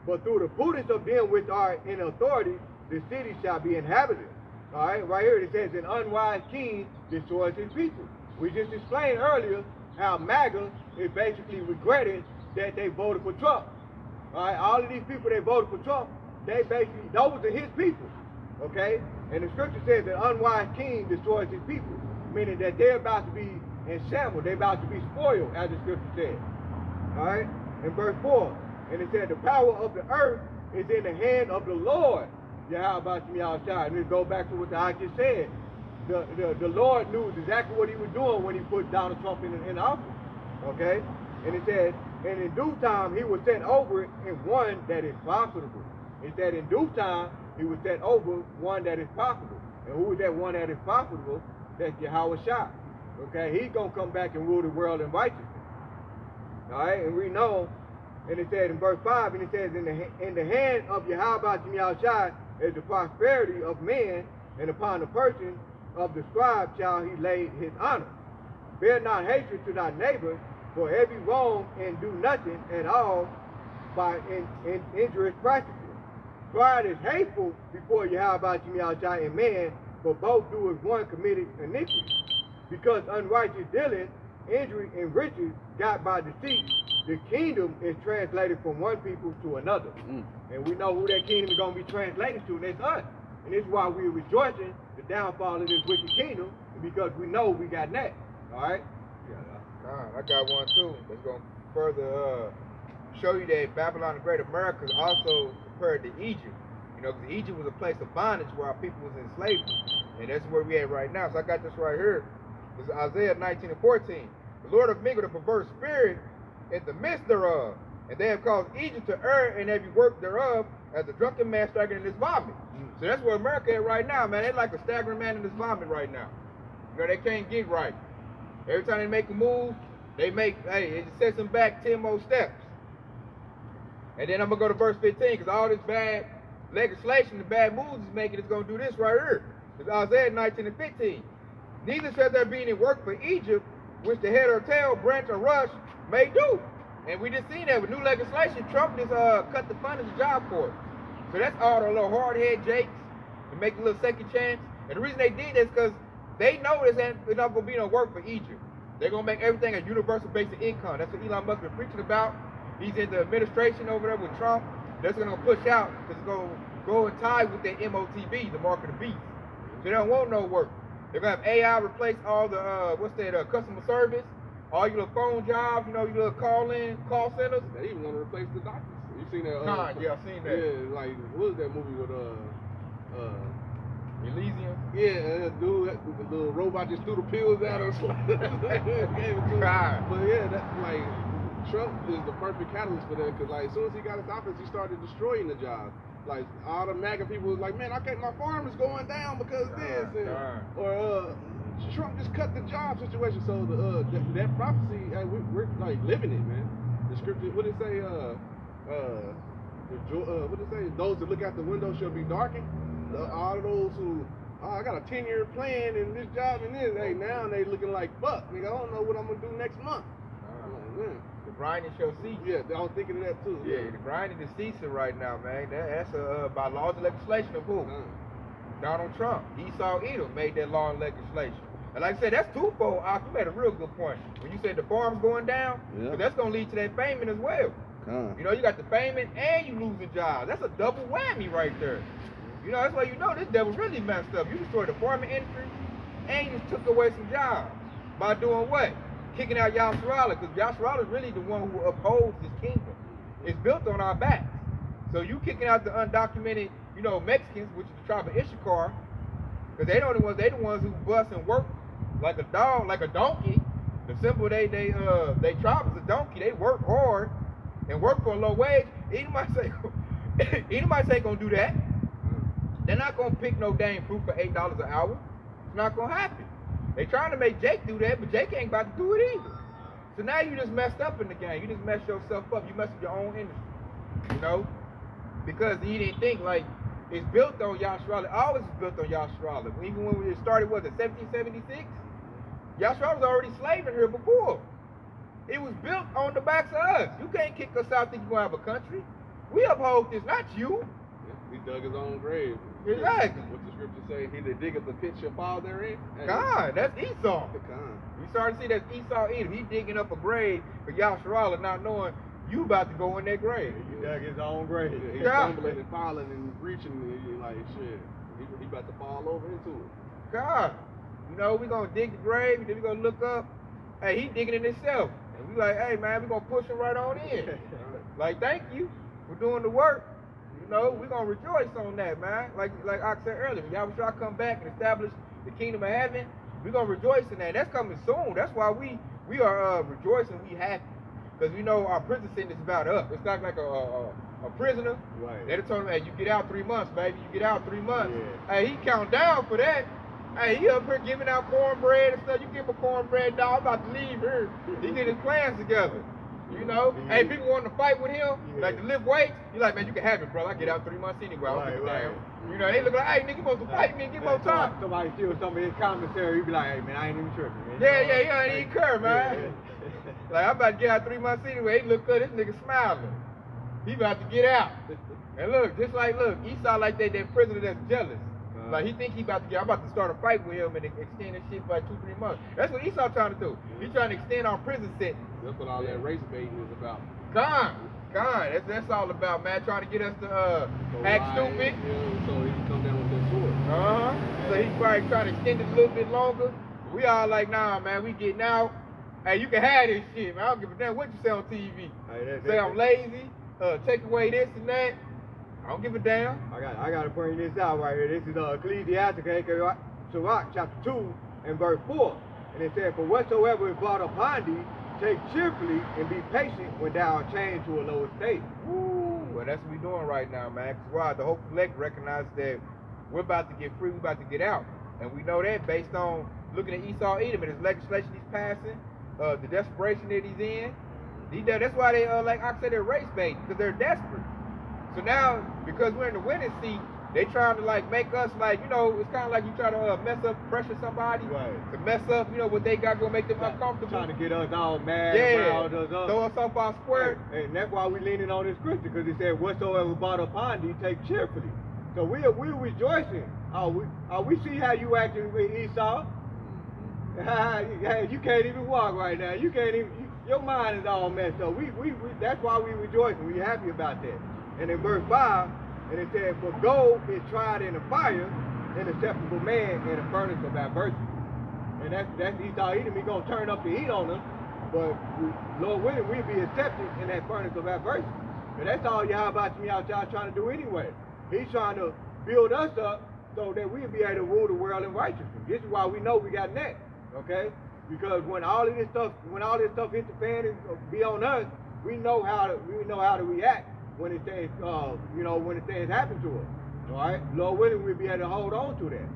but through the prudence of them which are in authority, the city shall be inhabited." All right, right here it says, "An unwise king destroys his people." We just explained earlier how MAGA is basically regretting that they voted for Trump. All right, all of these people that voted for Trump, they basically, those are his people, okay? And the scripture says that unwise king destroys his people, meaning that they're about to be in shambles, they're about to be spoiled, as the scripture says. All right, in verse 4, and it said, the power of the earth is in the hand of the Lord. Yahweh Shai. And it goes back to what I just said. The Lord knew exactly what he was doing when he put Donald Trump in office. Okay? And it said, and in due time he was set over it in one that is profitable. It said in due time he was set over one that is profitable. And who is that one that is profitable? That's Yahweh Shai. Okay? He's going to come back and rule the world in righteousness. All right? And we know, and it said in verse 5, and it says, in the hand of Yahweh Shai is the prosperity of man, and upon the person of the scribe shall he lay his honor. Bear not hatred to thy neighbor, for every wrong and do nothing at all by injurious practices. Pride is hateful before Yahweh and man, but both do as one committed iniquity. Because unrighteous dealing, injury, and riches got by deceit, the kingdom is translated from one people to another. And we know who that kingdom is going to be translated to, and that's us. And this is why we're rejoicing the downfall of this wicked kingdom, because we know we got next. All right? I got one too. That's going to further show you that Babylon the Great America is also compared to Egypt. You know, because Egypt was a place of bondage where our people was in slavery. And that's where we at right now. So I got this right here. This is Isaiah 19:14. The Lord have mingled a perverse spirit in the midst thereof, and they have caused Egypt to err in every work thereof, as a drunken man staggering in his vomit. So that's where America is right now, man. They're like a staggering man in his vomit right now. You know, they can't get right. Every time they make a move, they make, it sets them back 10 more steps. And then I'm going to go to verse 15, because all this bad legislation, the bad moves he's making, is going to do this right here. It's Isaiah 19:15. Neither shall there be any work for Egypt, which the head or tail, branch or rush may do. And we just seen that with new legislation. Trump just cut the funding of Job Corps. So that's all the little hard-head jakes to make a little second chance. And the reason they did this is because they know there's not going to be no work for Egypt. They're going to make everything a universal basic income. That's what Elon Musk been preaching about. He's in the administration over there with Trump. That's going to push out because it's going to go and tie with their MOTB, the mark of the beast. So they don't want no work. They're going to have AI replace all the, customer service, all your little phone jobs, you know, your little call centers. They even want to replace the doctors. You seen that? Yeah, I've seen that. Yeah, like, what was that movie with, Elysium? Yeah, dude, the little robot just threw the pills at us. But yeah, that, like, Trump is the perfect catalyst for that, because, like, as soon as he got his office, he started destroying the jobs. Like, all the MAGA people was like, man, my farm is going down because of this. Or Trump just cut the job situation. So that prophecy, we're like living it, man. The scripture, what did it say? What did it say? Those that look out the window shall be darkened. All of those who, I got a 10-year plan and this job and this. Hey, now they looking like, fuck, nigga, I don't know what I'm gonna do next month. The grinding shall cease. Yeah, I was thinking of that too. Yeah, the grinding is ceasing right now, man. That's by laws and legislation of who? Donald Trump. Esau Edom made that law and legislation. And like I said, that's twofold. You made a real good point. When you said the farm's going down, because that's going to lead to that famine as well. You know, you got the famine and you losing jobs. That's a double whammy right there. You know, that's why you know this devil really messed up. You destroyed the farming industry and you just took away some jobs. By doing what? Kicking out Yasharallah, because Yasharallah is really the one who upholds this kingdom. It's built on our backs. So you kicking out the undocumented, you know, Mexicans, which is the tribe of Issachar, because they the ones who bust and work like a dog, like a donkey. The simple they tribe is a donkey. They work hard and work for a low wage. Anybody say gonna do that? They're not gonna pick no dang fruit for $8 an hour. It's not gonna happen. They trying to make Jake do that, but Jake ain't about to do it either. So now you just messed up in the game. You just messed yourself up. You messed with your own industry, you know? Because he didn't think, like, it's built on Yasharallah. Always is built on Yasharallah. Even when it started, was it 1776? Yasharallah was already slaving here before. It was built on the backs of us. You can't kick us out thinking you're going to have a country. We uphold this, not you. He dug his own grave. Exactly. What the scripture say, he that diggeth the pit shall fall therein. God, that's Esau. Con. You start to see that Esau Edom. He digging up a grave for Yasharala, not knowing you about to go in that grave. He dug his own grave. He's Yeah. stumbling and falling and reaching, and he like, shit, he about to fall over into it. God, you know, we gonna dig the grave, and then we gonna look up. Hey, he digging it himself. And we like, hey man, we gonna push him right on in. Like, thank you for doing the work. You know, we gonna rejoice on that, man. Like I said earlier, when Yahushua come back and establish the kingdom of heaven, we gonna rejoice in that. That's coming soon. That's why we are rejoicing, we happy. Because we know our prison sentence is about up. It's not like a prisoner. Right. They told him, hey, you get out 3 months, baby. You get out 3 months. Yeah. Hey, he count down for that. Hey, he up here giving out cornbread and stuff. You give him a cornbread, dog. I'm about to leave here. He get his plans together. You know? Yeah. Hey, people want to fight with him, Yeah. like to lift weights. You like, man, you can have it, bro. I get out 3 months anyway. I don't give a Right. damn. You know, they look like, hey, nigga, you supposed to fight me and get more time. Somebody steal some of his commissary, you be like, hey man, I ain't even tripping, man. Yeah, he ain't even care, man. Like, I'm about to get out 3 months anyway. He look good. This nigga smiling. He about to get out. And look, just like, look, Esau like that prisoner that's jealous. Like, he think he about to get, I'm about to start a fight with him and extend this shit for like 2-3 months. That's what Esau trying to do. He trying to extend our prison sentence. That's what all that race baiting is about. Gone. That's all about, man. Trying to get us to act stupid. Yeah, so he can come down with that sword. So he's probably trying to extend it a little bit longer. We all like, nah, man, we getting out. Hey, you can have this shit, man. I don't give a damn what you say on TV. Hey, Say I'm lazy, take away this and that. I don't give a damn. I gotta bring this out right here. This is Ecclesiastes, Sirach, chapter 2 and verse 4. And it said, for whatsoever is brought upon thee, take cheerfully and be patient when thou art changed to a lower state. Woo. Well, that's what we doing right now, man. Because why? The whole collect recognizes that we're about to get free, we're about to get out. And we know that based on looking at Esau Edom and his legislation he's passing, the desperation that he's in. That's why they, like I said, they're race bait, because they're desperate. So now, because we're in the winning seat, they trying to like make us like, you know, it's kind of like you try to mess up, pressure somebody to mess up, you know, what they got going to make them uncomfortable. Trying to get us all mad, riled us up. Throw us off our square. And that's why we leaning on this scripture, because it said, whatsoever brought upon thee, take cheerfully. So we're rejoicing. We see how you acting with Esau. You can't even walk right now. You can't even. Your mind is all messed up. That's why we rejoicing. We happy about that. And in verse 5, and it said, for gold is tried in the fire, an acceptable man in a furnace of adversity. And that's Esau Edom. He gonna turn up the heat on us, but Lord willing, we'll be accepted in that furnace of adversity. And that's all Yahweh y'all trying to do anyway. He's trying to build us up so that we'll be able to rule the world in righteousness. This is why we know we got next, okay? Because when all this stuff hit the fan and be on us, we know how to react when it things when the things happen to us. All right, Lord willing, we'll be able to hold on to that.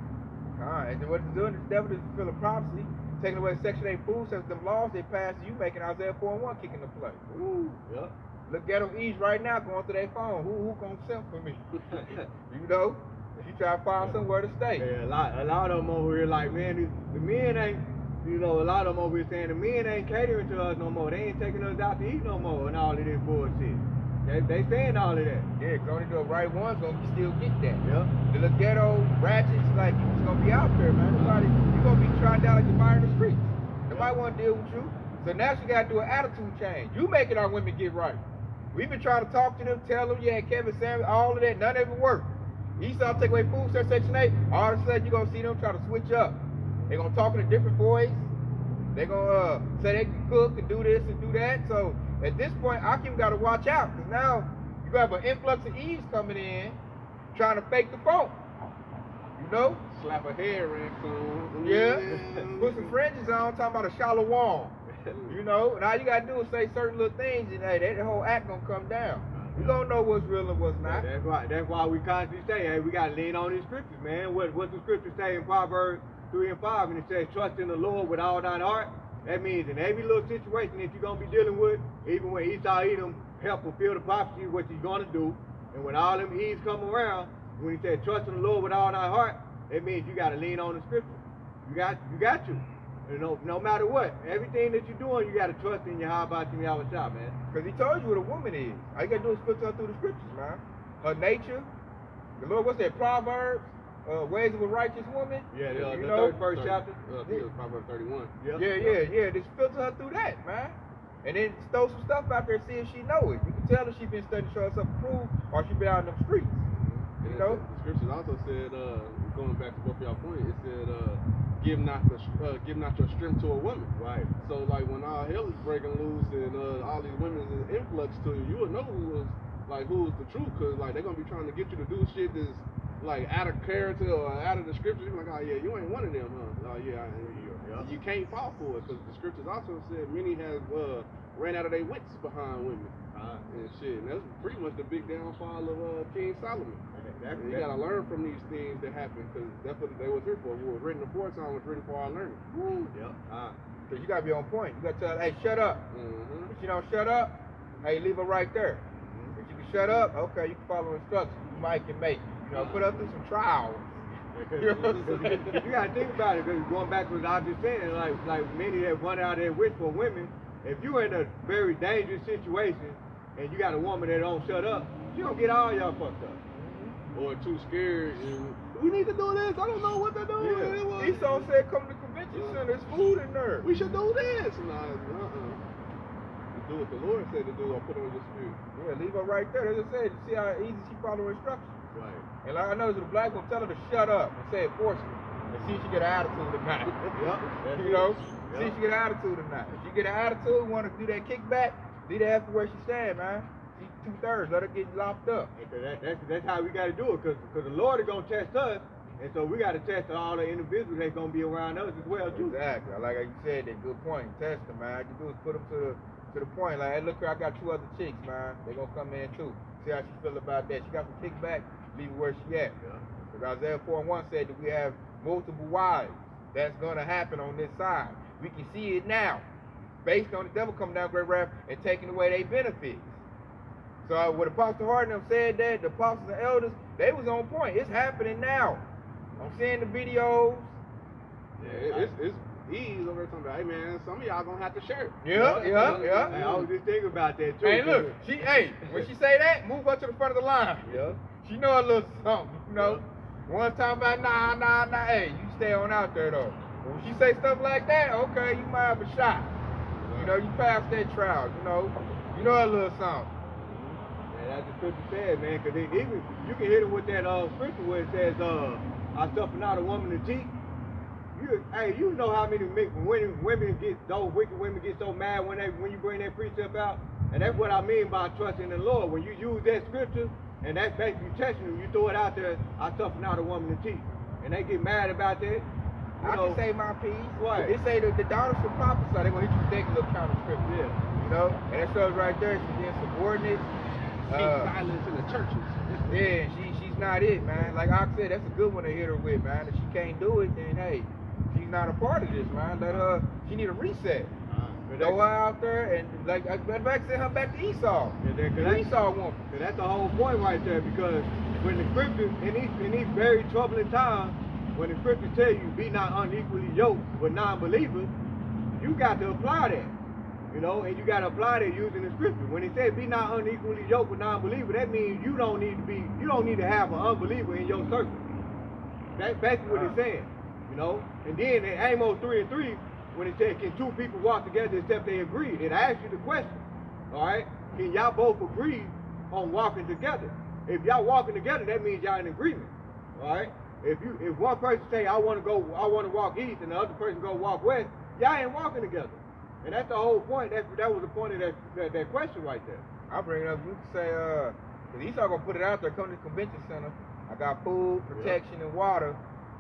All right, and what it's doing, the devil is fulfilling prophecy, taking away Section 8 food, since them laws they passed, you making Isaiah 4:1 kicking the play. Ooh, yep. Look, Ghetto East right now going through their phone. Who gonna send for me? You know, you try to find somewhere to stay. Yeah, a lot of them over here like, man, the men ain't. You know, a lot of them over here saying the men ain't catering to us no more. They ain't taking us out to eat no more and all of this bullshit. They saying all of that. Yeah, because only the right ones gonna still get that. Yeah. The little ghetto ratchets, like, you just gonna be out there, man. You gonna be trying down like the fire in the streets. Nobody wanna deal with you. So now you gotta do an attitude change. You making our women get right. We've been trying to talk to them, tell them, yeah, Kevin, Sam, all of that, none of it worked. Esau take away food, Section 8, all of a sudden you're gonna see them try to switch up. They're gonna talk in a different voice. They're gonna say they can cook and do this and do that. So at this point, Akim got to watch out, because now you have an influx of Eves coming in, trying to fake the funk. You know? Slap a hair in soon. Yeah. Put some fringes on, talking about a shallow wall. You know? And all you got to do is say certain little things, and hey, that whole act gonna come down. You don't know what's real and what's not. That's why we constantly say, hey, we got to lean on these scriptures, man. What's the scripture say in Proverbs 3 and 5, and it says, trust in the Lord with all thine heart? That means in every little situation that you're going to be dealing with, even when Esau Edom help fulfill the prophecy, what he's going to do, and when all them Eves come around, when he said, trust in the Lord with all thy heart, that means you got to lean on the scripture. You got to. You know, no matter what, everything that you're doing, you got to trust in Yahweh Shah, man. Because he told you what a woman is. All you got to do is filter her through the scriptures, man. Her nature, The Lord, what's that? Proverbs, ways of a righteous woman. Yeah, you the know, 31st chapter. I think it was Proverbs 31. Yeah. Just filter her through that, man. And then throw some stuff out there, see if she know it. You can tell if she been studying to show herself approved, or she been out in them streets. And You know? the scriptures also said, going back to both of y'all points, it said, give not your strength to a woman. Right. So like when all hell is breaking loose and all these women is influx to you, you will know who's the truth, cause like they're gonna be trying to get you to do shit that's like out of character or out of the scriptures. You're like, oh yeah, you ain't one of them, huh? Oh yeah, you can't fall for it, because the scriptures also said many have ran out of their wits behind women and shit. And that's pretty much the big downfall of King Solomon. Exactly. You gotta learn from these things that happen, because that's what they was here for. What was written aforetime was written for our learning. Yep. Cause you gotta be on point. You gotta tell her, hey, shut up. If she don't shut up, hey, leave her right there. If you can shut up, okay, you can follow instructions. You might can make. You know, put her through some trials. You know what I'm saying? You gotta think about it, because going back to what I was just saying, like many that run out there with for women, if you're in a very dangerous situation and you got a woman that don't shut up, she gonna get all y'all fucked up. Or too scared and we need to do this. I don't know what to do. Yeah. Esau said, come to the convention center. There's food in there. We should do this. Do what the Lord said to do, or put on your spirit. Yeah, leave her right there. As I said, see how easy she follow instructions. Right. And like I know the black one, tell her to shut up and say it forcefully, and see if she get an attitude or not. You know, see if she get an attitude or not. If she get an attitude, want to do that kickback, leave her after where she stand, man. She's 2/3. Let her get locked up. That's how we got to do it, because the Lord is gonna test us, and so we got to test all the individuals that's gonna be around us as well too. Exactly. Like you said, that good point. Test them, man. All you do is put them to the point. Like, hey, look here, I got 2 other chicks, man. They gonna come in too. See how she feel about that. She got some kickback. Leave her where she at. Because Isaiah 4:1 said that we have multiple wives. That's gonna happen on this side. We can see it now, based on the devil coming down great wrath and taking away their benefits. So when Apostle Hart and them said that, the apostles and elders, they was on point. It's happening now. I'm seeing the videos. Yeah, it's ease over there talking about, hey man, some of y'all gonna have to share. Yeah. Hey, I was just thinking about that too. Hey, look, when she say that, move her to the front of the line. Yeah. She know a little something, you know. One time about nah, hey, you stay on out there though. But when she say stuff like that, okay, you might have a shot. You know, you pass that trial, you know a little something. That's the scripture said, man, because even you can hit it with that scripture where it says, I suffer not a woman to cheat. You know how many women get, those wicked women get so mad when you bring that precept out? And that's what I mean by trusting in the Lord. When you use that scripture, and that's basically testing them, you throw it out there, I suffer not a woman to cheat. And they get mad about that. I can say my piece. Right. It say that the daughters should prophesy. They're going to hit you with that little counter scripture. Yeah. You know? And that shows right there, she's being subordinate. Violence in the churches. Yeah, she's not it, man. Like I said, that's a good one to hit her with, man. If she can't do it, then hey, she's not a part of this, man. She need a reset. Throw her out there and send her back to Esau. Esau woman. That's the whole point right there, because when the scriptures, in these very troubling times, when the scriptures tell you be not unequally yoked with non-believers, you got to apply that. You know, and you got to apply that using the scripture. When it says be not unequally yoked with non-believers, that means you don't need to have an unbeliever in your circle. That's basically what it's saying. You know, and then in Amos 3:3, when it says, can 2 people walk together except they agree? It asks you the question, all right? Can y'all both agree on walking together? If y'all walking together, that means y'all in agreement, all right? If one person say, I want to walk east, and the other person go walk west, y'all ain't walking together. And that's the whole point. That was the point of that question right there. I'll bring it up. You can say, because Esau going to put it out there, come to the convention center. I got food, protection, and water.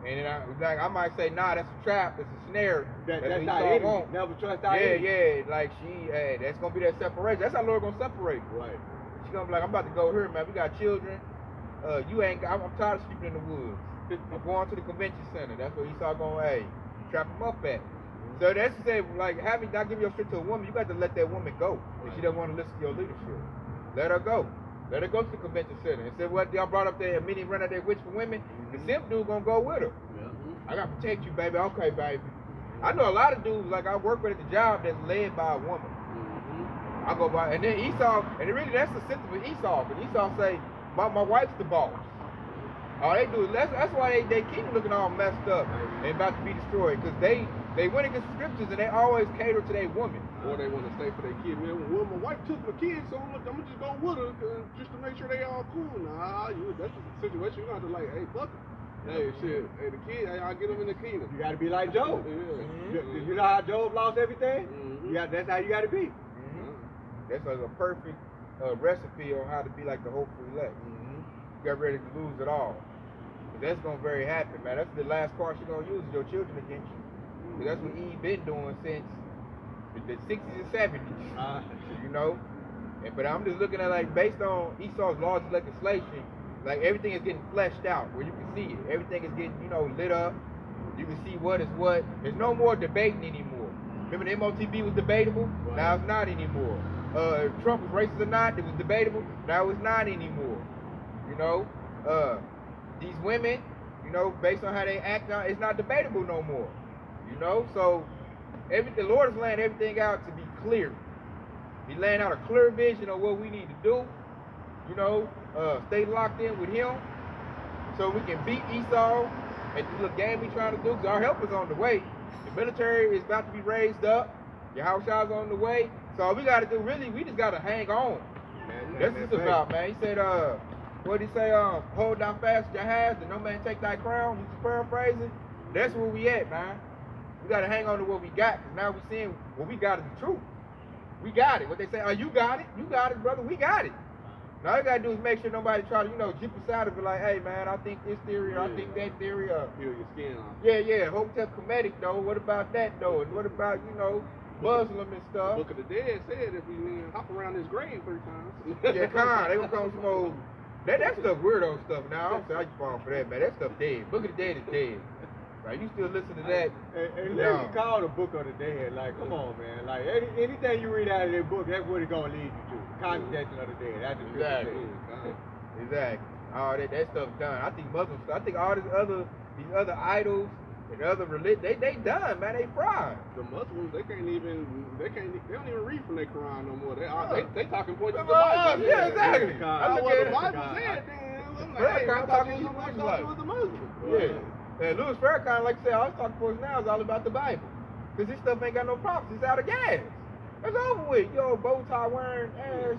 And then I might say, nah, that's a trap, that's a snare. That's not it. Never trust our enemy. Yeah, like that's gonna be that separation. That's how Lord gonna separate. Right. She's gonna be like, I'm about to go here, man. We got children. I'm tired of sleeping in the woods. I'm going to the convention center. That's where Esau gonna, trap him up at. So that's to say, like, not giving your strength to a woman, you got to let that woman go. If she doesn't want to listen to your leadership, let her go. Let her go to the convention center. And said, what y'all brought up there, many run out there witch for women, the simp dude gonna go with her. I gotta protect you, baby. Okay, baby. I know a lot of dudes, like I work with at the job, that's led by a woman. I go by, and then Esau, and really that's the symptom of Esau, but Esau say, my wife's the boss. All they do is that's why they keep looking all messed up and about to be destroyed, because they went against the scriptures and they always cater to their woman. Or they want to stay for their kid. Man, well, my wife took my kids, so I'm gonna just go with her just to make sure they all cool. Nah, that's the situation. You have to like, hey, fuck it. Hey, shit. Hey, the kid, I'll get them in the kingdom. You got to be like Job. Yeah. You know how Job lost everything? Mm-hmm. That's how you got to be. That's like a perfect recipe on how to be like the hopeful elect. You got ready to lose it all. But that's gonna very happen, man. That's the last card she's gonna use is your children against you. 'Cause that's what Eve been doing since the 60s and 70s. You know? But I'm just looking at like based on Esau's laws of legislation, like everything is getting fleshed out where you can see it. Everything is getting, lit up. You can see what is what. There's no more debating anymore. Remember the MOTB was debatable? Right. Now it's not anymore. If Trump was racist or not, it was debatable. Now it's not anymore. These women, based on how they act now, it's not debatable no more. So the Lord is laying everything out to be clear. He's laying out a clear vision of what we need to do. Stay locked in with him so we can beat Esau at the little game we trying to do, because our help is on the way. The military is about to be raised up. Your house is on the way. So all we got to do, really, we just got to hang on. That's what it's about, man. He said, what did he say? Hold thou fast your hands, and no man take thy crown. He's paraphrasing. That's where we at, man. We got to hang on to what we got, because now we're seeing what we got is the truth. We got it. What they say, you got it. You got it, brother. We got it. Now all you got to do is make sure nobody try to, jip aside and be like, hey, man, I think this theory, or I think that theory. Peel your skin off. Yeah. Hotep Kemetic, though. What about that, though? And what about, Muslim and stuff? The Book of the Dead said if we hop around this grave 3 times. Yeah, they gonna come some old. That stuff weirdo stuff. Now I don't say I can fall for that, man. That stuff dead. Book of the Dead is dead. Like you still listen to that? And you call the Book of the Dead. Like, come on, man. Like anything you read out of that book, that's what it's gonna lead you to. Congregation of the Dead. That's the Exactly. All that stuff done. I think Muslims. I think all these other idols. And other religion, they done, man. They fried. The Muslims, they don't even read from their Quran no more. They talking points to the Bible. Yeah, exactly. I look at the Bible said, I'm like, hey, I'm talking to the Muslims. Yeah. And Louis Farrakhan, like I said, all he's talking points now is all about the Bible. Because this stuff ain't got no prophets. It's out of gas. It's over with. Yo, bow tie wearing ass.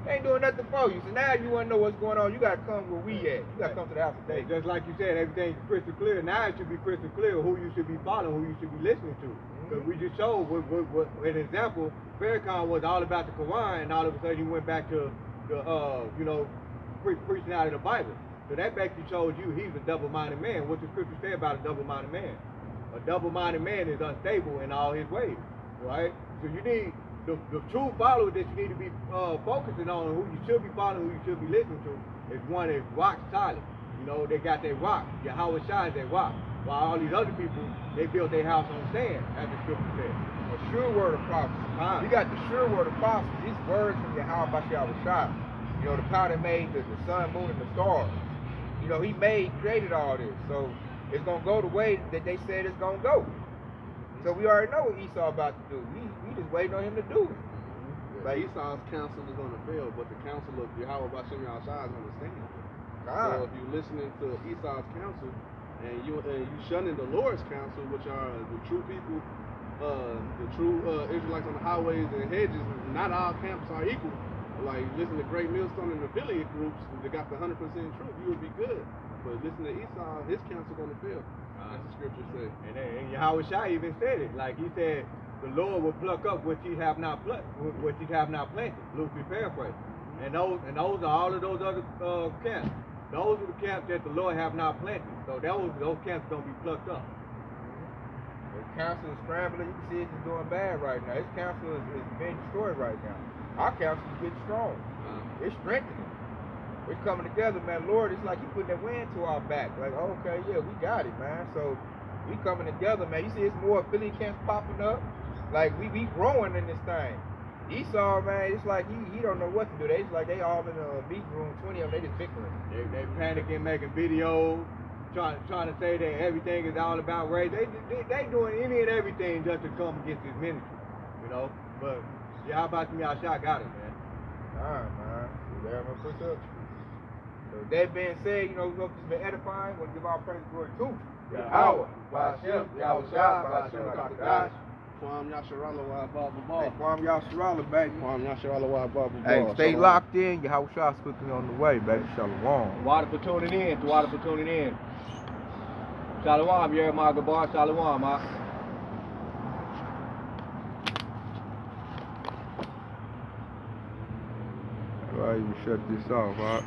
Ain't doing nothing for you. So now you want to know what's going on. You got to come where we at. You got to come to the house today. Just like you said, everything's crystal clear. Now it should be crystal clear who you should be following, who you should be listening to. Because we just showed, an example, Farrakhan was all about the Quran, and all of a sudden he went back to preaching out of the Bible. So that basically showed you he's a double-minded man. What the scripture say about a double-minded man? A double-minded man is unstable in all his ways, right? So you need the true follower that you need to be focusing on, who you should be following, who you should be listening to, is one that's rock solid. They got their rock. Yahweh Shai is their rock. While all these other people, they built their house on sand, as the scripture says. A sure word of prophecy. You got the sure word of prophecy. These words from Yahweh Shai. The power that made the sun, moon, and the stars. He created all this. So it's going to go the way that they said it's going to go. So we already know what Esau about to do. We just waiting on him to do it. Like Esau's counsel is going to fail, but the counsel of Yahweh Bashem Yahshua is going to stand. So if you're listening to Esau's counsel and you shunning the Lord's counsel, which are the true people, the true Israelites on the highways and hedges, not all camps are equal. Like listen to Great Millstone and affiliate groups that got the 100% truth, you would be good. But listen to Esau, his counsel going to fail. That's the scripture say. And Yahweh Shai even said it. Like he said, the Lord will pluck up what ye have not planted. Loosely paraphrased. And those are all of those other camps. Those are the camps that the Lord have not planted. So those camps don't be plucked up. The council is scrambling. You can see it's doing bad right now. His council is being destroyed right now. Our council is getting strong. It's strengthening. We're coming together, man. Lord, it's like He putting that wind to our back. Like, okay, yeah, we got it, man. So we coming together, man. You see, it's more affiliate camps popping up. Like we growing in this thing. Esau, man, it's like he don't know what to do. It's like they all in a meeting room, 20 of them, they just bickering. They panicking, making videos, trying to say that everything is all about race. They doing any and everything just to come against this ministry, But how about me? Yahshua got it, man. All right, man. You there, man? Push up. With that being said, you know, we hope this has been edifying. We'll give our praise and glory to Yahweh, Ba'ashem, Yahushua, Ba'ashem, Rakadash. Kwam Yasharala Wa Baba Ball. Hey, Kwam Yasharala, baby. Kwam Yasharala Wa Baba Ball. Hey, stay Shalom. locked in. Yahushua's quickly on the way, baby. Shalom. Water for tuning in. Water for tuning in. Shalom, Yeremiah Gabar. Shalom, ma. Go ahead and shut this off, huh?